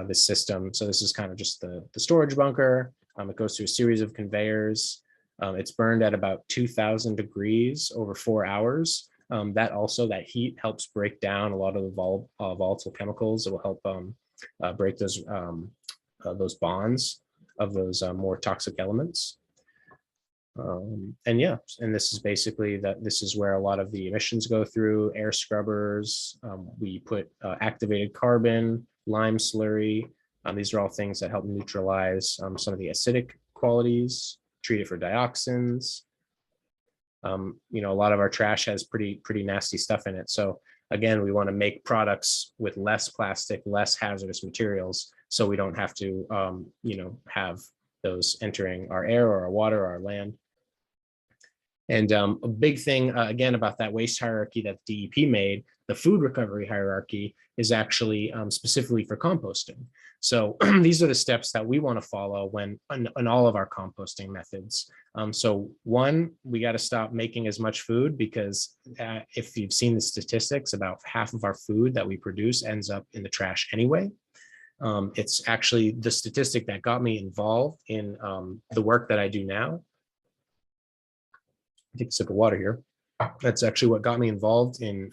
this system. So this is kind of just the storage bunker. It goes through a series of conveyors. It's burned at about 2,000 degrees over 4 hours. That heat helps break down a lot of the volatile chemicals. It will help break those bonds of those more toxic elements. And this is basically this is where a lot of the emissions go through: air scrubbers. We put activated carbon, lime slurry. These are all things that help neutralize some of the acidic qualities, treat it for dioxins. A lot of our trash has pretty nasty stuff in it. So again, we want to make products with less plastic, less hazardous materials, so we don't have to, have those entering our air or our water or our land. And a big thing, again, about that waste hierarchy that DEP made, the food recovery hierarchy is actually specifically for composting. So these are the steps that we want to follow when on all of our composting methods. So one, we got to stop making as much food, because if you've seen the statistics, about half of our food that we produce ends up in the trash anyway. It's actually the statistic that got me involved in the work that I do now. Take a sip of water here. That's actually what got me involved in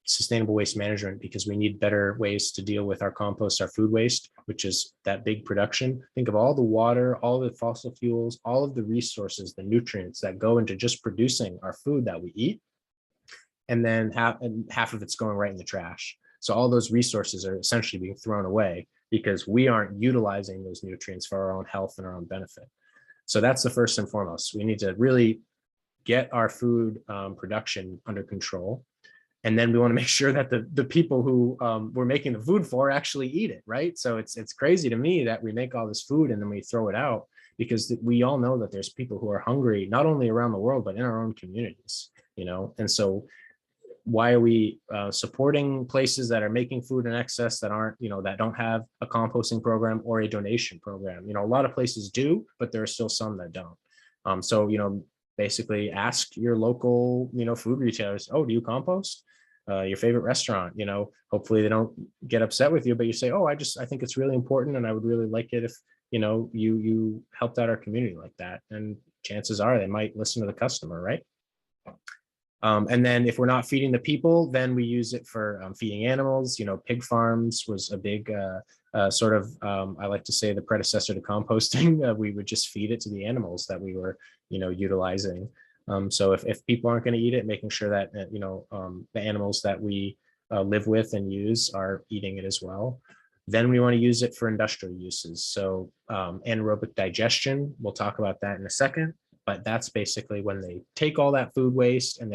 sustainable waste management, because we need better ways to deal with our compost, our food waste, which is that big production. Think of all the water, all the fossil fuels, all of the resources, the nutrients that go into just producing our food that we eat. And then half of it's going right in the trash. So all those resources are essentially being thrown away because we aren't utilizing those nutrients for our own health and our own benefit. So that's the first and foremost. We need to really get our food production under control. And then we want to make sure that the people who we're making the food for actually eat it, right? So it's crazy to me that we make all this food and then we throw it out, because we all know that there's people who are hungry, not only around the world, but in our own communities, And so why are we supporting places that are making food in excess that aren't, that don't have a composting program or a donation program? A lot of places do, but there are still some that don't. So, basically ask your local, food retailers, oh, do you compost? Your favorite restaurant, hopefully they don't get upset with you, but you say, oh, I think it's really important, and I would really like it if, you helped out our community like that. And chances are they might listen to the customer, right? And then if we're not feeding the people, then we use it for feeding animals. Pig farms was a big sort of, I like to say, the predecessor to composting. We would just feed it to the animals that we were, utilizing. So if people aren't going to eat it, making sure that, the animals that we live with and use are eating it as well. Then we want to use it for industrial uses. So anaerobic digestion, we'll talk about that in a second. But that's basically when they take all that food waste and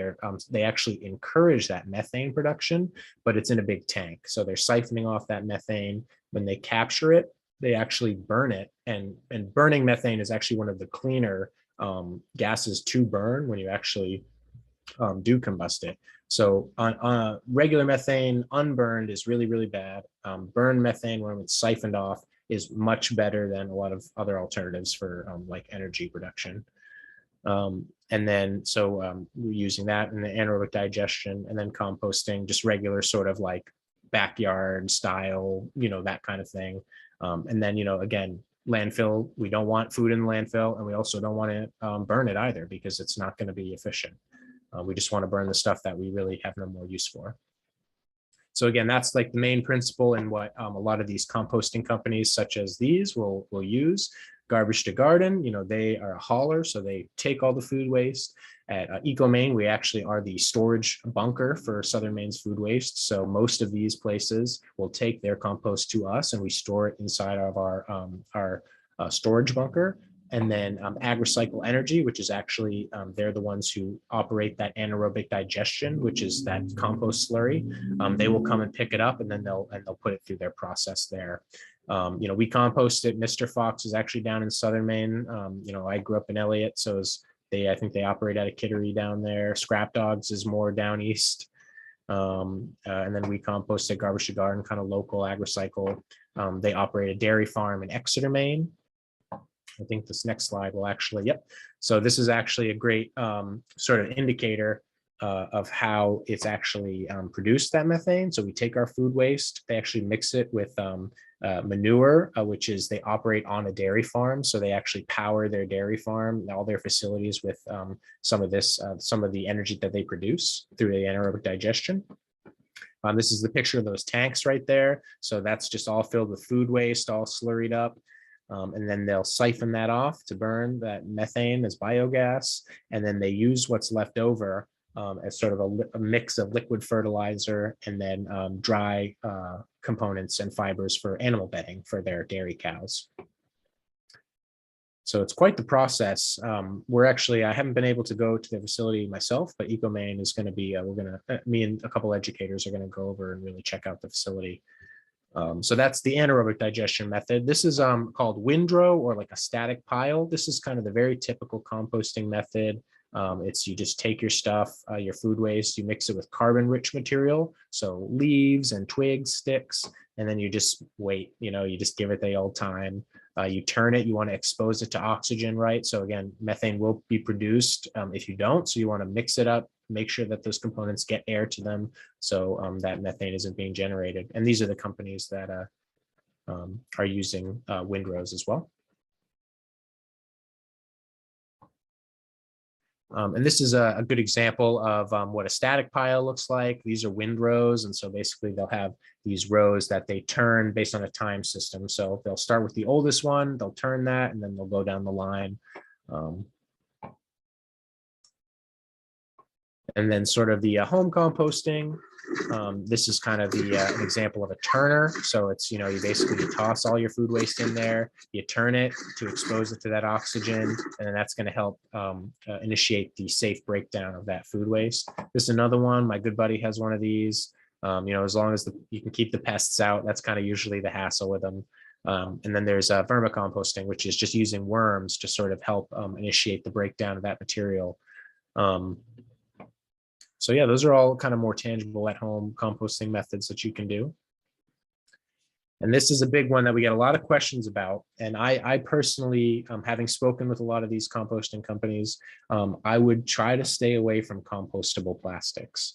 they actually encourage that methane production, but it's in a big tank. So they're siphoning off that methane. When they capture it, they actually burn it. And burning methane is actually one of the cleaner gases to burn when you actually do combust it. So on regular methane, unburned is really, really bad. Burned methane, when it's siphoned off, is much better than a lot of other alternatives for like energy production. And then we're using that in the anaerobic digestion, and then composting, just regular sort of like backyard style, that kind of thing. And then, again, landfill. We don't want food in the landfill, and we also don't want to burn it either, because it's not going to be efficient. We just want to burn the stuff that we really have no more use for. So again, that's like the main principle in what a lot of these composting companies such as these will use. Garbage to garden, they are a hauler, so they take all the food waste. At Ecomaine, we actually are the storage bunker for Southern Maine's food waste. So most of these places will take their compost to us, and we store it inside of our storage bunker. And then AgriCycle Energy, which is actually, they're the ones who operate that anaerobic digestion, which is that compost slurry. They will come and pick it up, and then they'll put it through their process there. We compost it. Mr. Fox is actually down in Southern Maine. I grew up in Elliott, so I think they operate out of Kittery down there. Scrap Dogs is more down east. And then we compost at Garbage to Garden, kind of local AgriCycle. They operate a dairy farm in Exeter, Maine. I think this next slide will actually, yep. So this is actually a great sort of indicator of how it's actually produced, that methane. So we take our food waste, they actually mix it with manure, which is they operate on a dairy farm. So they actually power their dairy farm, all their facilities with some of the energy that they produce through the anaerobic digestion. This is the picture of those tanks right there. So that's just all filled with food waste, all slurried up. And then they'll siphon that off to burn that methane as biogas. And then they use what's left over as sort of a mix of liquid fertilizer and then dry components and fibers for animal bedding for their dairy cows. So it's quite the process. I haven't been able to go to the facility myself, but Ecomaine is going to be, me and a couple educators are going to go over and really check out the facility. So that's the anaerobic digestion method. This is called windrow, or like a static pile. This is kind of the very typical composting method. You just take your stuff, your food waste, you mix it with carbon-rich material, so leaves and twigs, sticks, and then you just wait. You just give it the old time. You turn it. You want to expose it to oxygen, right? So again, methane will be produced if you don't. So you want to mix it up, make sure that those components get air to them, so that methane isn't being generated. And these are the companies that are using windrows as well. And this is a good example of what a static pile looks like. These are windrows, and so basically they'll have these rows that they turn based on a time system. So they'll start with the oldest one, they'll turn that, and then they'll go down the line. And then sort of the home composting. This is kind of an example of a turner. So it's, you basically toss all your food waste in there, you turn it to expose it to that oxygen, and then that's going to help initiate the safe breakdown of that food waste. This is another one. My good buddy has one of these. As long as you can keep the pests out, that's kind of usually the hassle with them. And then there's vermicomposting, which is just using worms to sort of help initiate the breakdown of that material. So yeah, those are all kind of more tangible at home composting methods that you can do. And this is a big one that we get a lot of questions about. And I personally, having spoken with a lot of these composting companies, I would try to stay away from compostable plastics,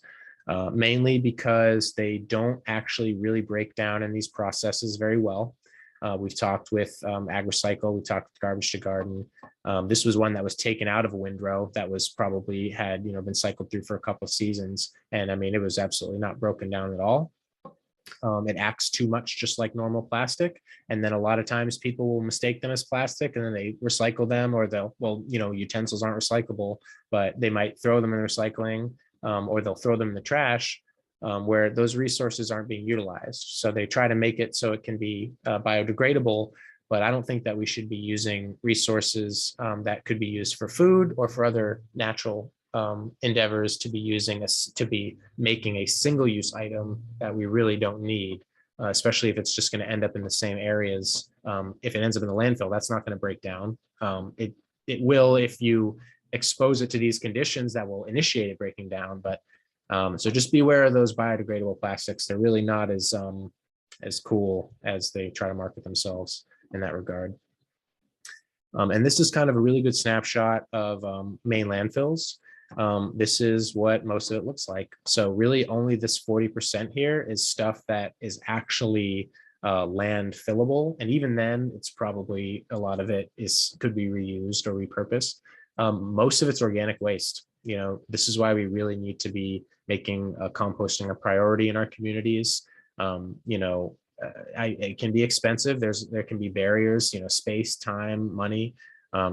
mainly because they don't actually really break down in these processes very well. We've talked with AgriCycle, we talked with Garbage to Garden. This was one that was taken out of a windrow that was probably had been cycled through for a couple of seasons, and I mean it was absolutely not broken down at all. It acts too much just like normal plastic, and then a lot of times people will mistake them as plastic, and then they recycle them, or utensils aren't recyclable, but they might throw them in recycling, or they'll throw them in the trash. Where those resources aren't being utilized. So they try to make it so it can be biodegradable, but I don't think that we should be using resources that could be used for food or for other natural endeavors to be making a single-use item that we really don't need, especially if it's just going to end up in the same areas. If it ends up in the landfill, that's not going to break down. It will if you expose it to these conditions that will initiate it breaking down, but so just be aware of those biodegradable plastics. They're really not as cool as they try to market themselves in that regard. And this is kind of a really good snapshot of Maine landfills. This is what most of it looks like. So really only this 40% here is stuff that is actually landfillable. And even then, it's probably a lot of it could be reused or repurposed. Most of it's organic waste. This is why we really need to be making composting a priority in our communities. It can be expensive. There can be barriers, space, time, money.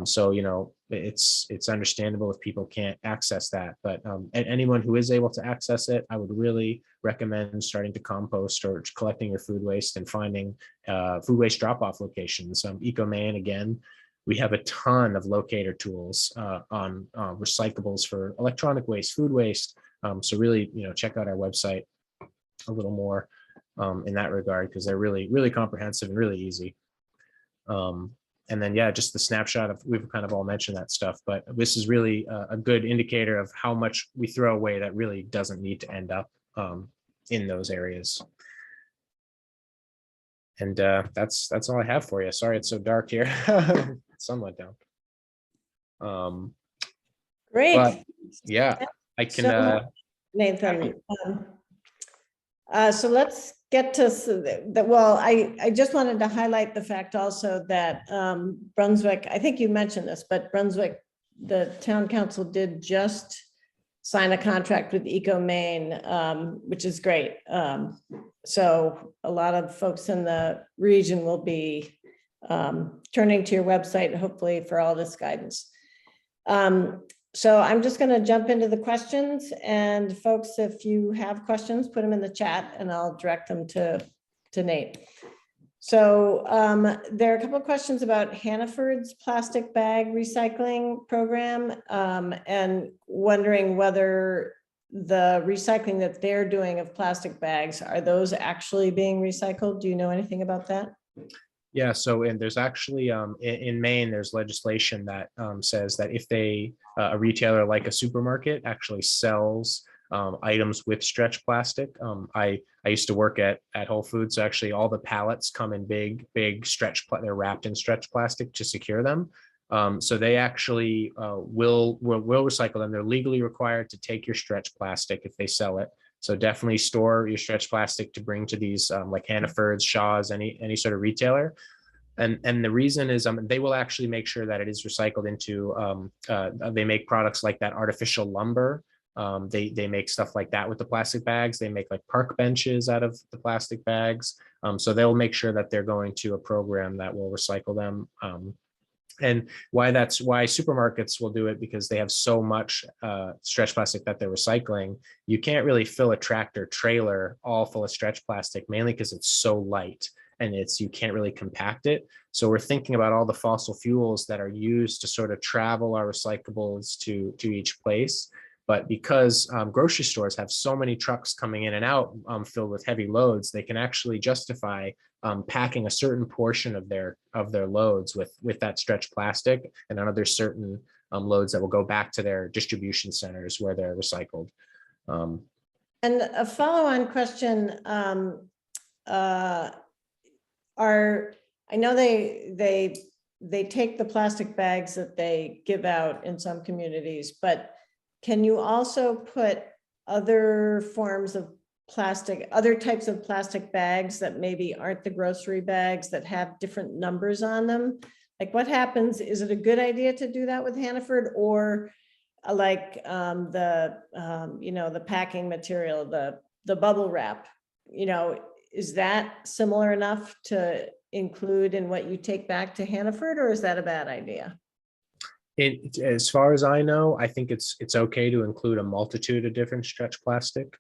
So it's understandable if people can't access that, but anyone who is able to access it, I would really recommend starting to compost or collecting your food waste and finding food waste drop-off locations. Ecomaine, again, we have a ton of locator tools on recyclables for electronic waste, food waste. So really, check out our website a little more in that regard, because they're really, really comprehensive and really easy. And then, yeah, just the snapshot of, we've kind of all mentioned that stuff, but this is really a good indicator of how much we throw away that really doesn't need to end up in those areas. And that's all I have for you. Sorry, it's so dark here. Sun went down. Great. But yeah, I can. So, Nathan, so let's get to the, well, I just wanted to highlight the fact also that Brunswick, I think you mentioned this, but Brunswick, the town council did just sign a contract with Ecomaine, which is great. So a lot of folks in the region will be turning to your website, hopefully, for all this guidance. So I'm just going to jump into the questions, and folks, if you have questions, put them in the chat and I'll direct them to Nate. So there are a couple of questions about Hannaford's plastic bag recycling program, and wondering whether the recycling that they're doing of plastic bags, are those actually being recycled? Do you know anything about that? Yeah, so and there's actually in Maine, there's legislation that says that if a retailer like a supermarket actually sells items with stretch plastic. I used to work at Whole Foods. So actually, all the pallets come in big stretch. They're wrapped in stretch plastic to secure them. So they actually will recycle them. They're legally required to take your stretch plastic if they sell it. So definitely store your stretch plastic to bring to these like Hannaford's, Shaw's, any sort of retailer. And the reason is they will actually make sure that it is recycled into, they make products like that artificial lumber. They make stuff like that with the plastic bags. They make like park benches out of the plastic bags. So they'll make sure that they're going to a program that will recycle them. And why supermarkets will do it, because they have so much stretch plastic that they're recycling. You can't really fill a tractor trailer all full of stretch plastic, mainly because it's so light and you can't really compact it. So we're thinking about all the fossil fuels that are used to sort of travel our recyclables to each place. But because grocery stores have so many trucks coming in and out filled with heavy loads, they can actually justify packing a certain portion of their loads with that stretch plastic, and other certain loads that will go back to their distribution centers where they're recycled. And a follow-on question, I know they take the plastic bags that they give out in some communities, but can you also put other forms of plastic, other types of plastic bags that maybe aren't the grocery bags, that have different numbers on them? Like, what happens? Is it a good idea to do that with Hannaford, or like the packing material, the bubble wrap, is that similar enough to include in what you take back to Hannaford, or is that a bad idea? As far as I know, I think it's okay to include a multitude of different stretch plastic,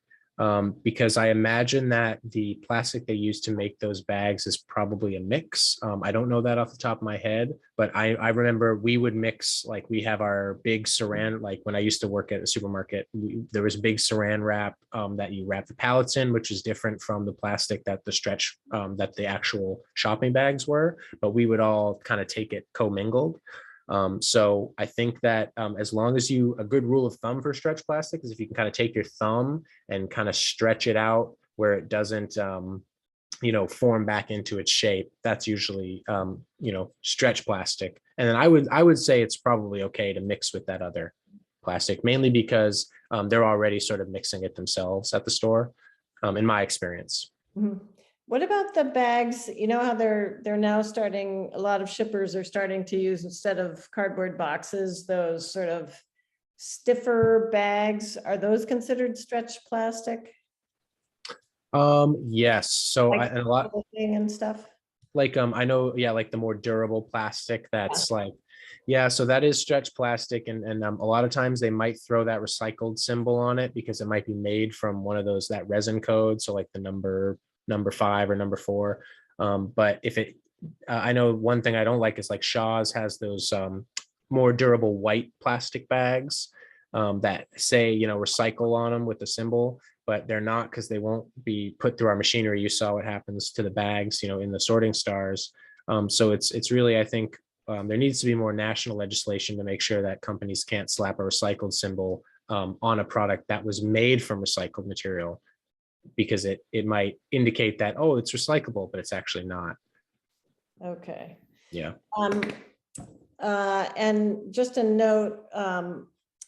because I imagine that the plastic they use to make those bags is probably a mix. I don't know that off the top of my head, but I remember we would mix, like we have our big saran, like when I used to work at a supermarket, there was a big saran wrap that you wrap the pallets in, which is different from the plastic that the stretch, that the actual shopping bags were, but we would all kind of take it commingled. So I think that as long as a good rule of thumb for stretch plastic is if you can kind of take your thumb and kind of stretch it out where it doesn't, form back into its shape, that's usually, stretch plastic. And then I would say it's probably okay to mix with that other plastic, mainly because they're already sort of mixing it themselves at the store, in my experience. Mm-hmm. What about the bags? You know how they're now starting, a lot of shippers are starting to use, instead of cardboard boxes, those sort of stiffer bags. Are those considered stretch plastic? Yes. So Like and a lot clothing and stuff? like I know, yeah, like the more durable plastic Yeah. that's like, yeah, so that is stretch plastic, and a lot of times they might throw that recycled symbol on it because it might be made from one of those, that resin code, so like the number 5 or number 4. But if it I know one thing I don't like is like Shaw's has those more durable white plastic bags that say, recycle on them with the symbol, but they're not, because they won't be put through our machinery. You saw what happens to the bags, in the sorting stars. So it's really, I think, there needs to be more national legislation to make sure that companies can't slap a recycled symbol on a product that was made from recycled material, because it might indicate that, oh, it's recyclable, but it's actually not. Okay. Yeah. Um, and just a note,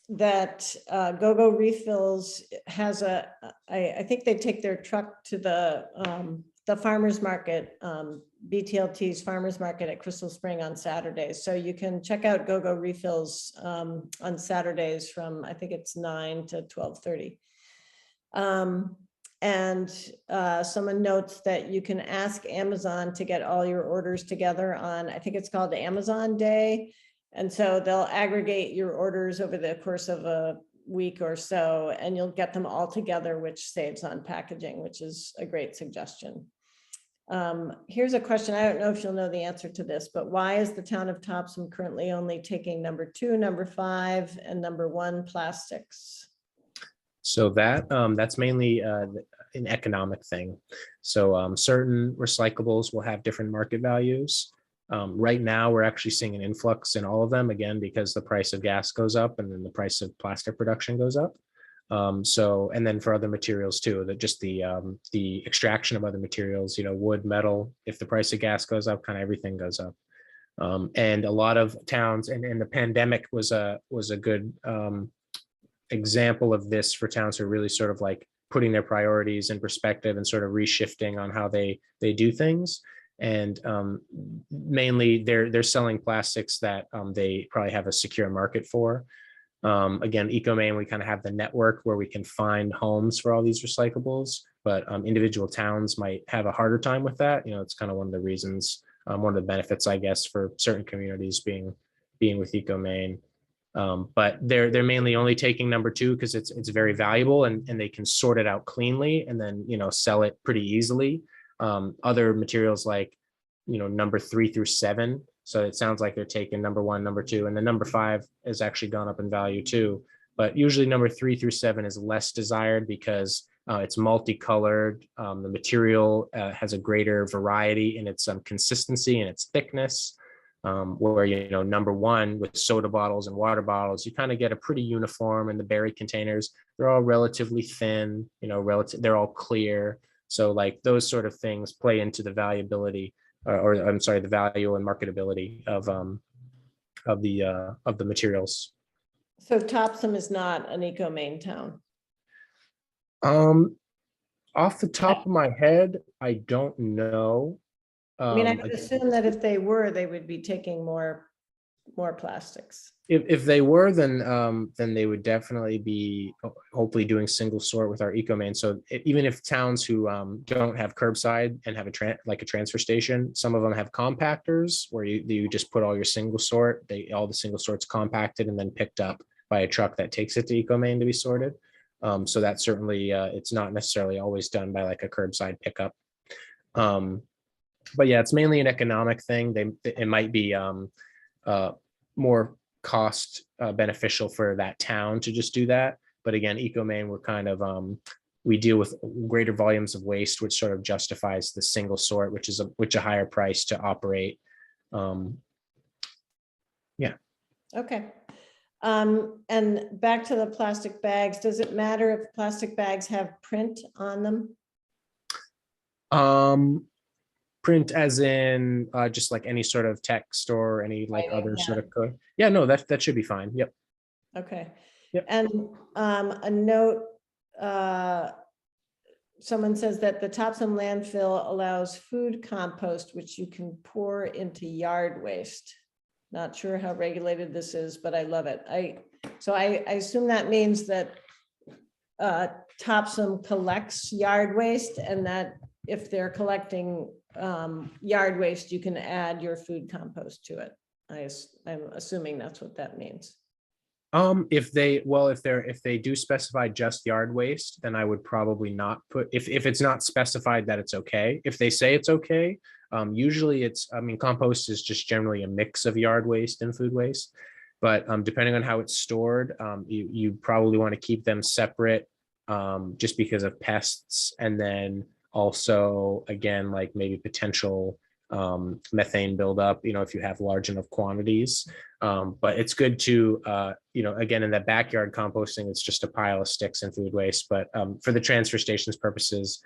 that GoGo Refills has I think they take their truck to the farmer's market, BTLT's farmer's market at Crystal Spring on Saturdays. So you can check out GoGo Refills on Saturdays from, I think it's 9 to 12:30. And someone notes that you can ask Amazon to get all your orders together on, I think it's called Amazon Day. And so they'll aggregate your orders over the course of a week or so, and you'll get them all together, which saves on packaging, which is a great suggestion. Here's a question. I don't know if you'll know the answer to this, but why is the town of Topsham currently only taking number 2, number 5, and number 1 plastics? So that's mainly an economic thing. So certain recyclables will have different market values. Right now, we're actually seeing an influx in all of them, again, because the price of gas goes up and then the price of plastic production goes up. So, and then for other materials too, that just the extraction of other materials, wood, metal, if the price of gas goes up, kind of everything goes up. And a lot of towns, and the pandemic was a good example of this for towns who are really sort of like putting their priorities in perspective and sort of reshifting on how they do things. And mainly they're selling plastics that they probably have a secure market for. Again, Ecomaine, we kind of have the network where we can find homes for all these recyclables, but individual towns might have a harder time with that. It's kind of one of the reasons, one of the benefits, I guess, for certain communities being with Ecomaine. But they're mainly only taking number 2 because it's very valuable, and they can sort it out cleanly and then sell it pretty easily. Other materials like number 3 through 7. So it sounds like they're taking number 1, number 2, and the number 5 has actually gone up in value too. But usually number 3 through 7 is less desired because it's multicolored. The material has a greater variety in its consistency and its thickness. Where number 1 with soda bottles and water bottles, you kind of get a pretty uniform, and the berry containers, they're all relatively thin, they're all clear. So like those sort of things play into the valuability, or I'm sorry, the value and marketability of the materials. So Topsham is not an Ecomaine town. Off the top of my head, I don't know. I mean, I would Again, assume that if they were, they would be taking more plastics. if they were, then they would definitely be hopefully doing single sort with our Ecomaine. So even if towns who don't have curbside and have like a transfer station, some of them have compactors where you just put all your single sort. All the single sorts compacted and then picked up by a truck that takes it to Ecomaine to be sorted. So that certainly it's not necessarily always done by like a curbside pickup. But yeah, it's mainly an economic thing. It might be more cost beneficial for that town to just do that. But again, Ecomaine, we're kind of we deal with greater volumes of waste, which sort of justifies the single sort, which is a higher price to operate. Yeah. Okay. And back to the plastic bags, does it matter if plastic bags have print on them? Print as in just like any sort of text or any like other sort of code. Yeah, no, that should be fine. Yep. Okay. Yep. And a note, someone says that the Topsham landfill allows food compost, which you can pour into yard waste. Not sure how regulated this is, but I love it. So I assume that means that Topsham collects yard waste, and that if they're collecting yard waste, you can add your food compost to it. I'm assuming that's what that means. If they do specify just yard waste, then I would probably not put, if it's not specified that it's okay. If they say it's okay, usually compost is just generally a mix of yard waste and food waste. But depending on how it's stored, you probably want to keep them separate, just because of pests. And then also, again, like maybe potential methane buildup, if you have large enough quantities. But it's good to, again, in that backyard composting, it's just a pile of sticks and food waste. But for the transfer stations purposes,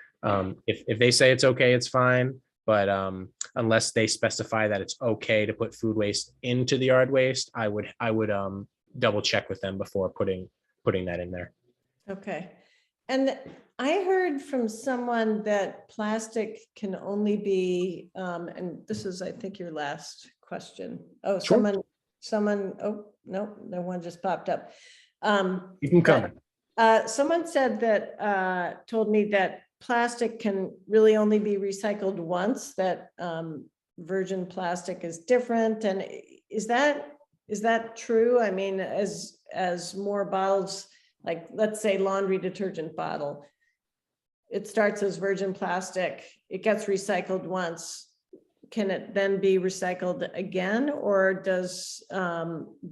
if they say it's okay, it's fine. But unless they specify that it's okay to put food waste into the yard waste, I would double check with them before putting that in there. Okay. And I heard from someone that plastic can only be, and this is, I think, your last question. Oh, Sure. someone, oh, no one just popped up. You can come. Someone said that, told me that plastic can really only be recycled once, that virgin plastic is different. And is that true? I mean, as more bottles, like let's say laundry detergent bottle, it starts as virgin plastic, it gets recycled once. Can it then be recycled again, or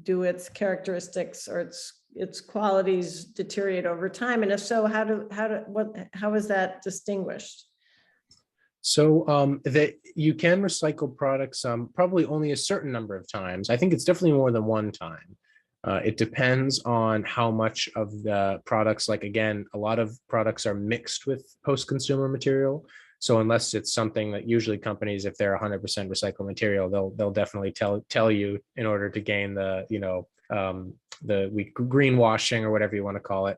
do its characteristics or its qualities deteriorate over time? And if so, how is that distinguished? So that you can recycle products probably only a certain number of times. I think it's definitely more than one time. It depends on how much of the products, like, again, a lot of products are mixed with post-consumer material. So unless it's something that usually companies, if they're 100% recycled material, they'll definitely tell you in order to gain the, greenwashing or whatever you want to call it,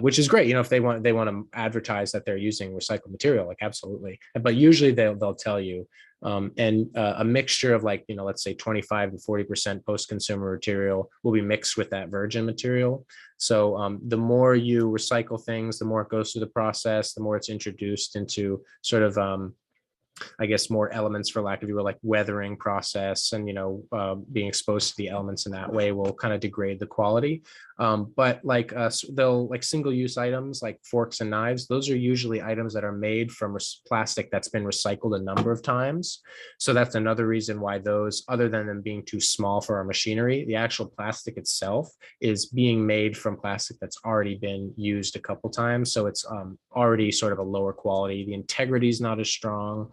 which is great. If they want to advertise that they're using recycled material, like, absolutely. But usually they'll tell you. And a mixture of, like, let's say 25 to 40% post-consumer material will be mixed with that virgin material. So the more you recycle things, the more it goes through the process, the more it's introduced into sort of, I guess, more elements, for lack of like weathering process, and being exposed to the elements in that way will kind of degrade the quality. But like they'll, like, single-use items like forks and knives, those are usually items that are made from plastic that's been recycled a number of times. So that's another reason why those, other than them being too small for our machinery, the actual plastic itself is being made from plastic that's already been used a couple times. So it's already sort of a lower quality. The integrity is not as strong.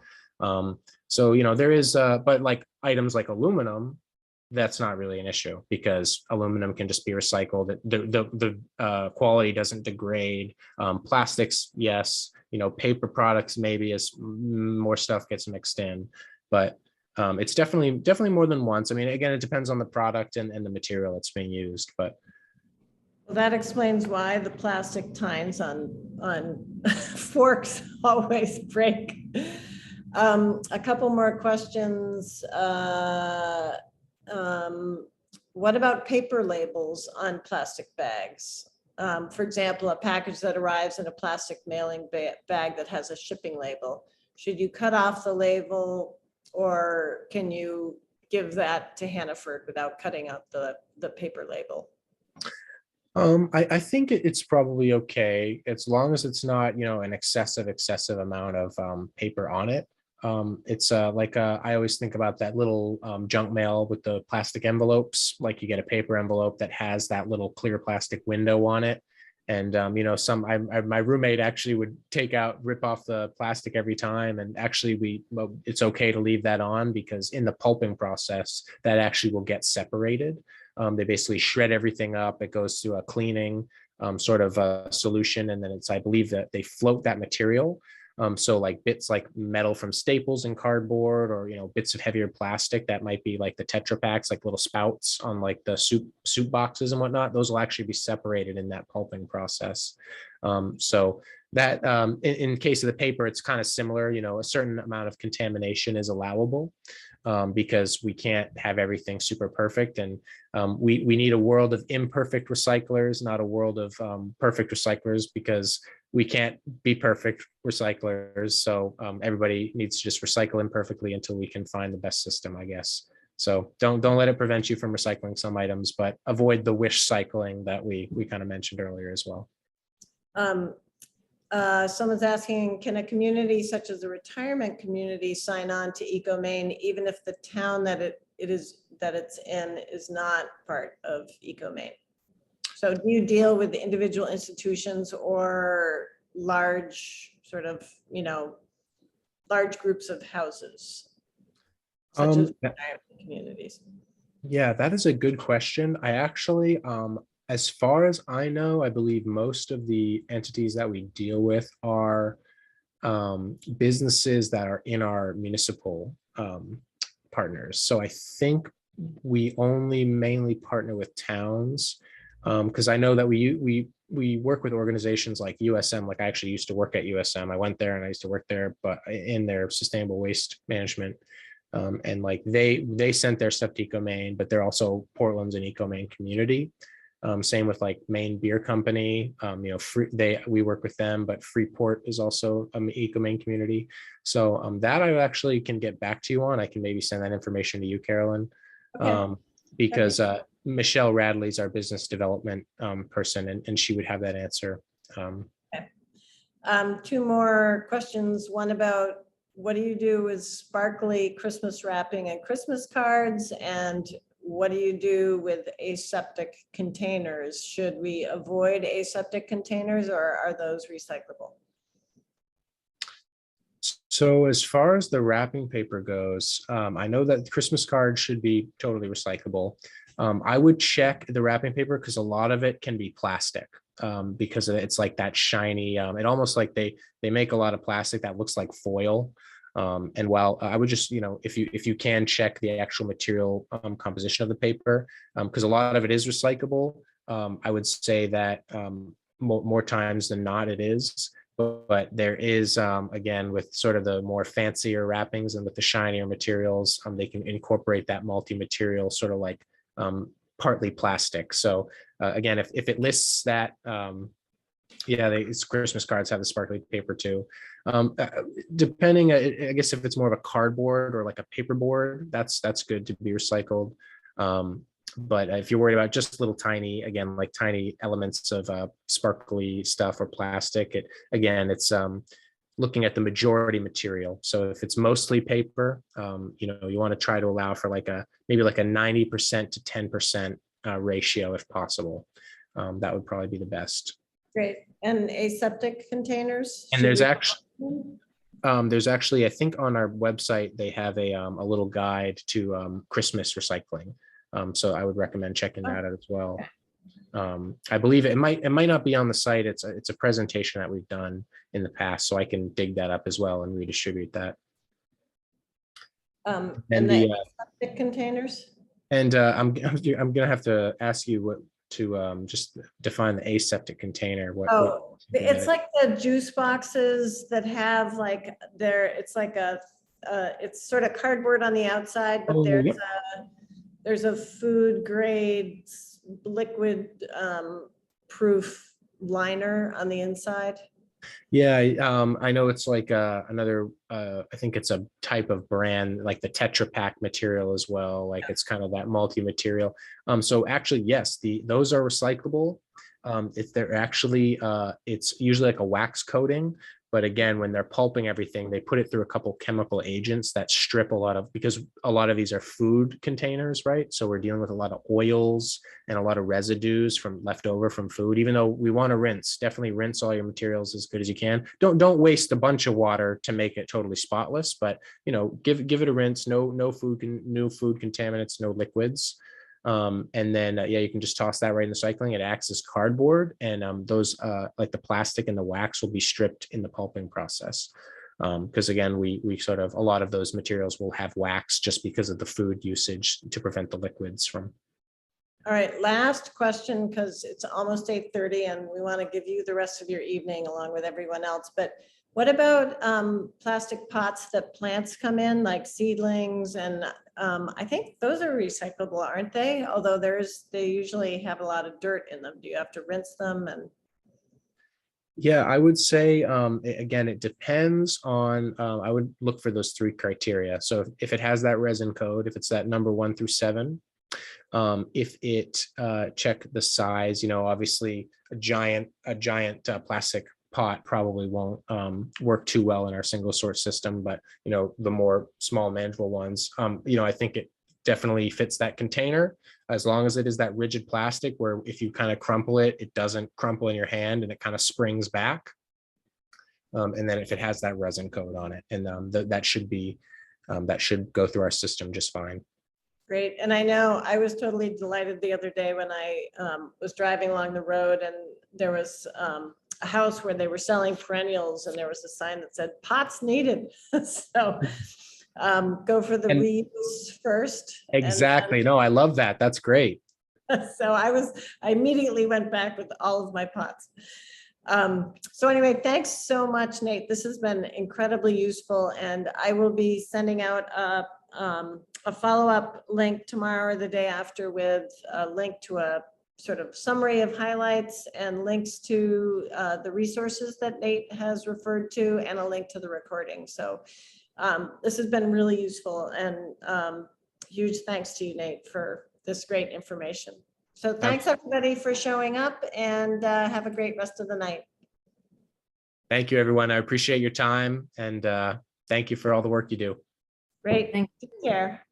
So there is, but like items like aluminum, that's not really an issue, because aluminum can just be recycled. The quality doesn't degrade. Plastics, yes. Paper products, maybe, as more stuff gets mixed in, but it's definitely more than once. I mean, again, it depends on the product and the material that's being used, but. Well, that explains why the plastic tines on forks always break. A couple more questions. What about paper labels on plastic bags? For example, a package that arrives in a plastic mailing bag that has a shipping label. Should you cut off the label, or can you give that to Hannaford without cutting out the paper label? I think it's probably okay, as long as it's not, an excessive amount of paper on it. It's like I always think about that little junk mail with the plastic envelopes. Like, you get a paper envelope that has that little clear plastic window on it. And my roommate actually would rip off the plastic every time. And actually it's okay to leave that on, because in the pulping process, that actually will get separated. They basically shred everything up. It goes through a cleaning sort of a solution. And then I believe that they float that material. So like bits like metal from staples and cardboard, or bits of heavier plastic that might be like the Tetra Packs, like little spouts on like the soup boxes and whatnot, those will actually be separated in that pulping process. So That in case of the paper, it's kind of similar. You know, a certain amount of contamination is allowable because we can't have everything super perfect, and we need a world of imperfect recyclers, not a world of perfect recyclers, because we can't be perfect recyclers. So everybody needs to just recycle imperfectly until we can find the best system, I guess. So don't let it prevent you from recycling some items, but avoid the wish cycling that we kind of mentioned earlier as well. Someone's asking, can a community such as a retirement community sign on to Ecomaine, even if the town that it's in is not part of Ecomaine? So do you deal with individual institutions or large sort of, large groups of houses, such as retirement communities? Yeah, that is a good question. I actually, as far as I know, I believe most of the entities that we deal with are businesses that are in our municipal partners. So I think we only mainly partner with towns, because I know that we work with organizations like USM. Like I actually used to work at USM. I went there and I used to work there, but in their sustainable waste management. And like they sent their stuff to Ecomaine, but they're also Portland's an Ecomaine community. Same with like Maine Beer Company. We work with them, but Freeport is also an Ecomaine community. So that I actually can get back to you on. I can maybe send that information to you, Carolyn, Okay. because Michelle Radley's our business development person, and she would have that answer. Two more questions. One about what do you do with sparkly Christmas wrapping and Christmas cards? And what do you do with aseptic containers? Should we avoid aseptic containers, or are those recyclable? So as far as the wrapping paper goes, I know that Christmas cards should be totally recyclable. I would check the wrapping paper because a lot of it can be plastic, because it's like that shiny, it almost like they make a lot of plastic that looks like foil. And while I would just, if you can check the actual material composition of the paper, because a lot of it is recyclable, I would say that more times than not it is. But there is, again, with sort of the more fancier wrappings and with the shinier materials, they can incorporate that multi-material sort of like partly plastic. So again, if it lists that, Christmas cards have the sparkly paper too. Depending, I guess if it's more of a cardboard or like a paper board, that's good to be recycled. But if you're worried about just little tiny, again, like tiny elements of sparkly stuff or plastic, it's looking at the majority material. So if it's mostly paper, you want to try to allow for maybe like a 90% to 10% ratio if possible. That would probably be the best. Great. And aseptic containers? And there's actually, I think on our website, they have a little guide to Christmas recycling. So I would recommend checking that out as well. I believe it might not be on the site. It's a presentation that we've done in the past, so I can dig that up as well and redistribute that. And the aseptic containers? And I'm gonna have to ask you to just define the aseptic container. It's like the juice boxes that have it's sort of cardboard on the outside, but there's a food grade liquid proof liner on the inside. Yeah, I know it's like another, I think it's a type of brand, like the Tetra Pak material as well. Like it's kind of that multi-material. So actually, yes, those are recyclable. If they're actually, it's usually like a wax coating. But again, when they're pulping everything, they put it through a couple chemical agents that strip because a lot of these are food containers, right? So we're dealing with a lot of oils and a lot of residues left over from food, even though we want to definitely rinse all your materials as good as you can. Don't waste a bunch of water to make it totally spotless, but give it a rinse, no food contaminants, no liquids. And then you can just toss that right in the recycling. It acts as cardboard, and those like the plastic and the wax will be stripped in the pulping process. Because again, we sort of, a lot of those materials will have wax just because of the food usage to prevent the liquids from. All right, last question, because it's almost 8:30 and we want to give you the rest of your evening along with everyone else. But what about plastic pots that plants come in, like seedlings? And I think those are recyclable, aren't they? Although they usually have a lot of dirt in them. Do you have to rinse them? And Yeah, I would say, again, it depends on, I would look for those three criteria. So if it has that resin code, if it's that number 1 through 7, if it check the size, obviously a giant plastic pot probably won't work too well in our single source system, but the more small manageable ones, I think it definitely fits that container, as long as it is that rigid plastic where if you kind of crumple it, it doesn't crumple in your hand and it kind of springs back. And then if it has that resin coat on it, and that should go through our system just fine. great. And I know I was totally delighted the other day when I was driving along the road and there was a house where they were selling perennials and there was a sign that said pots needed. So go for the reuse first. Exactly. No, I love that. That's great. So I immediately went back with all of my pots. So anyway, thanks so much, Nate. This has been incredibly useful, and I will be sending out a follow-up link tomorrow or the day after with a link to a sort of summary of highlights and links to the resources that Nate has referred to, and a link to the recording. So this has been really useful, and huge thanks to you, Nate, for this great information. So thanks everybody for showing up, and have a great rest of the night. Thank you, everyone. I appreciate your time, and thank you for all the work you do. Great. Take care.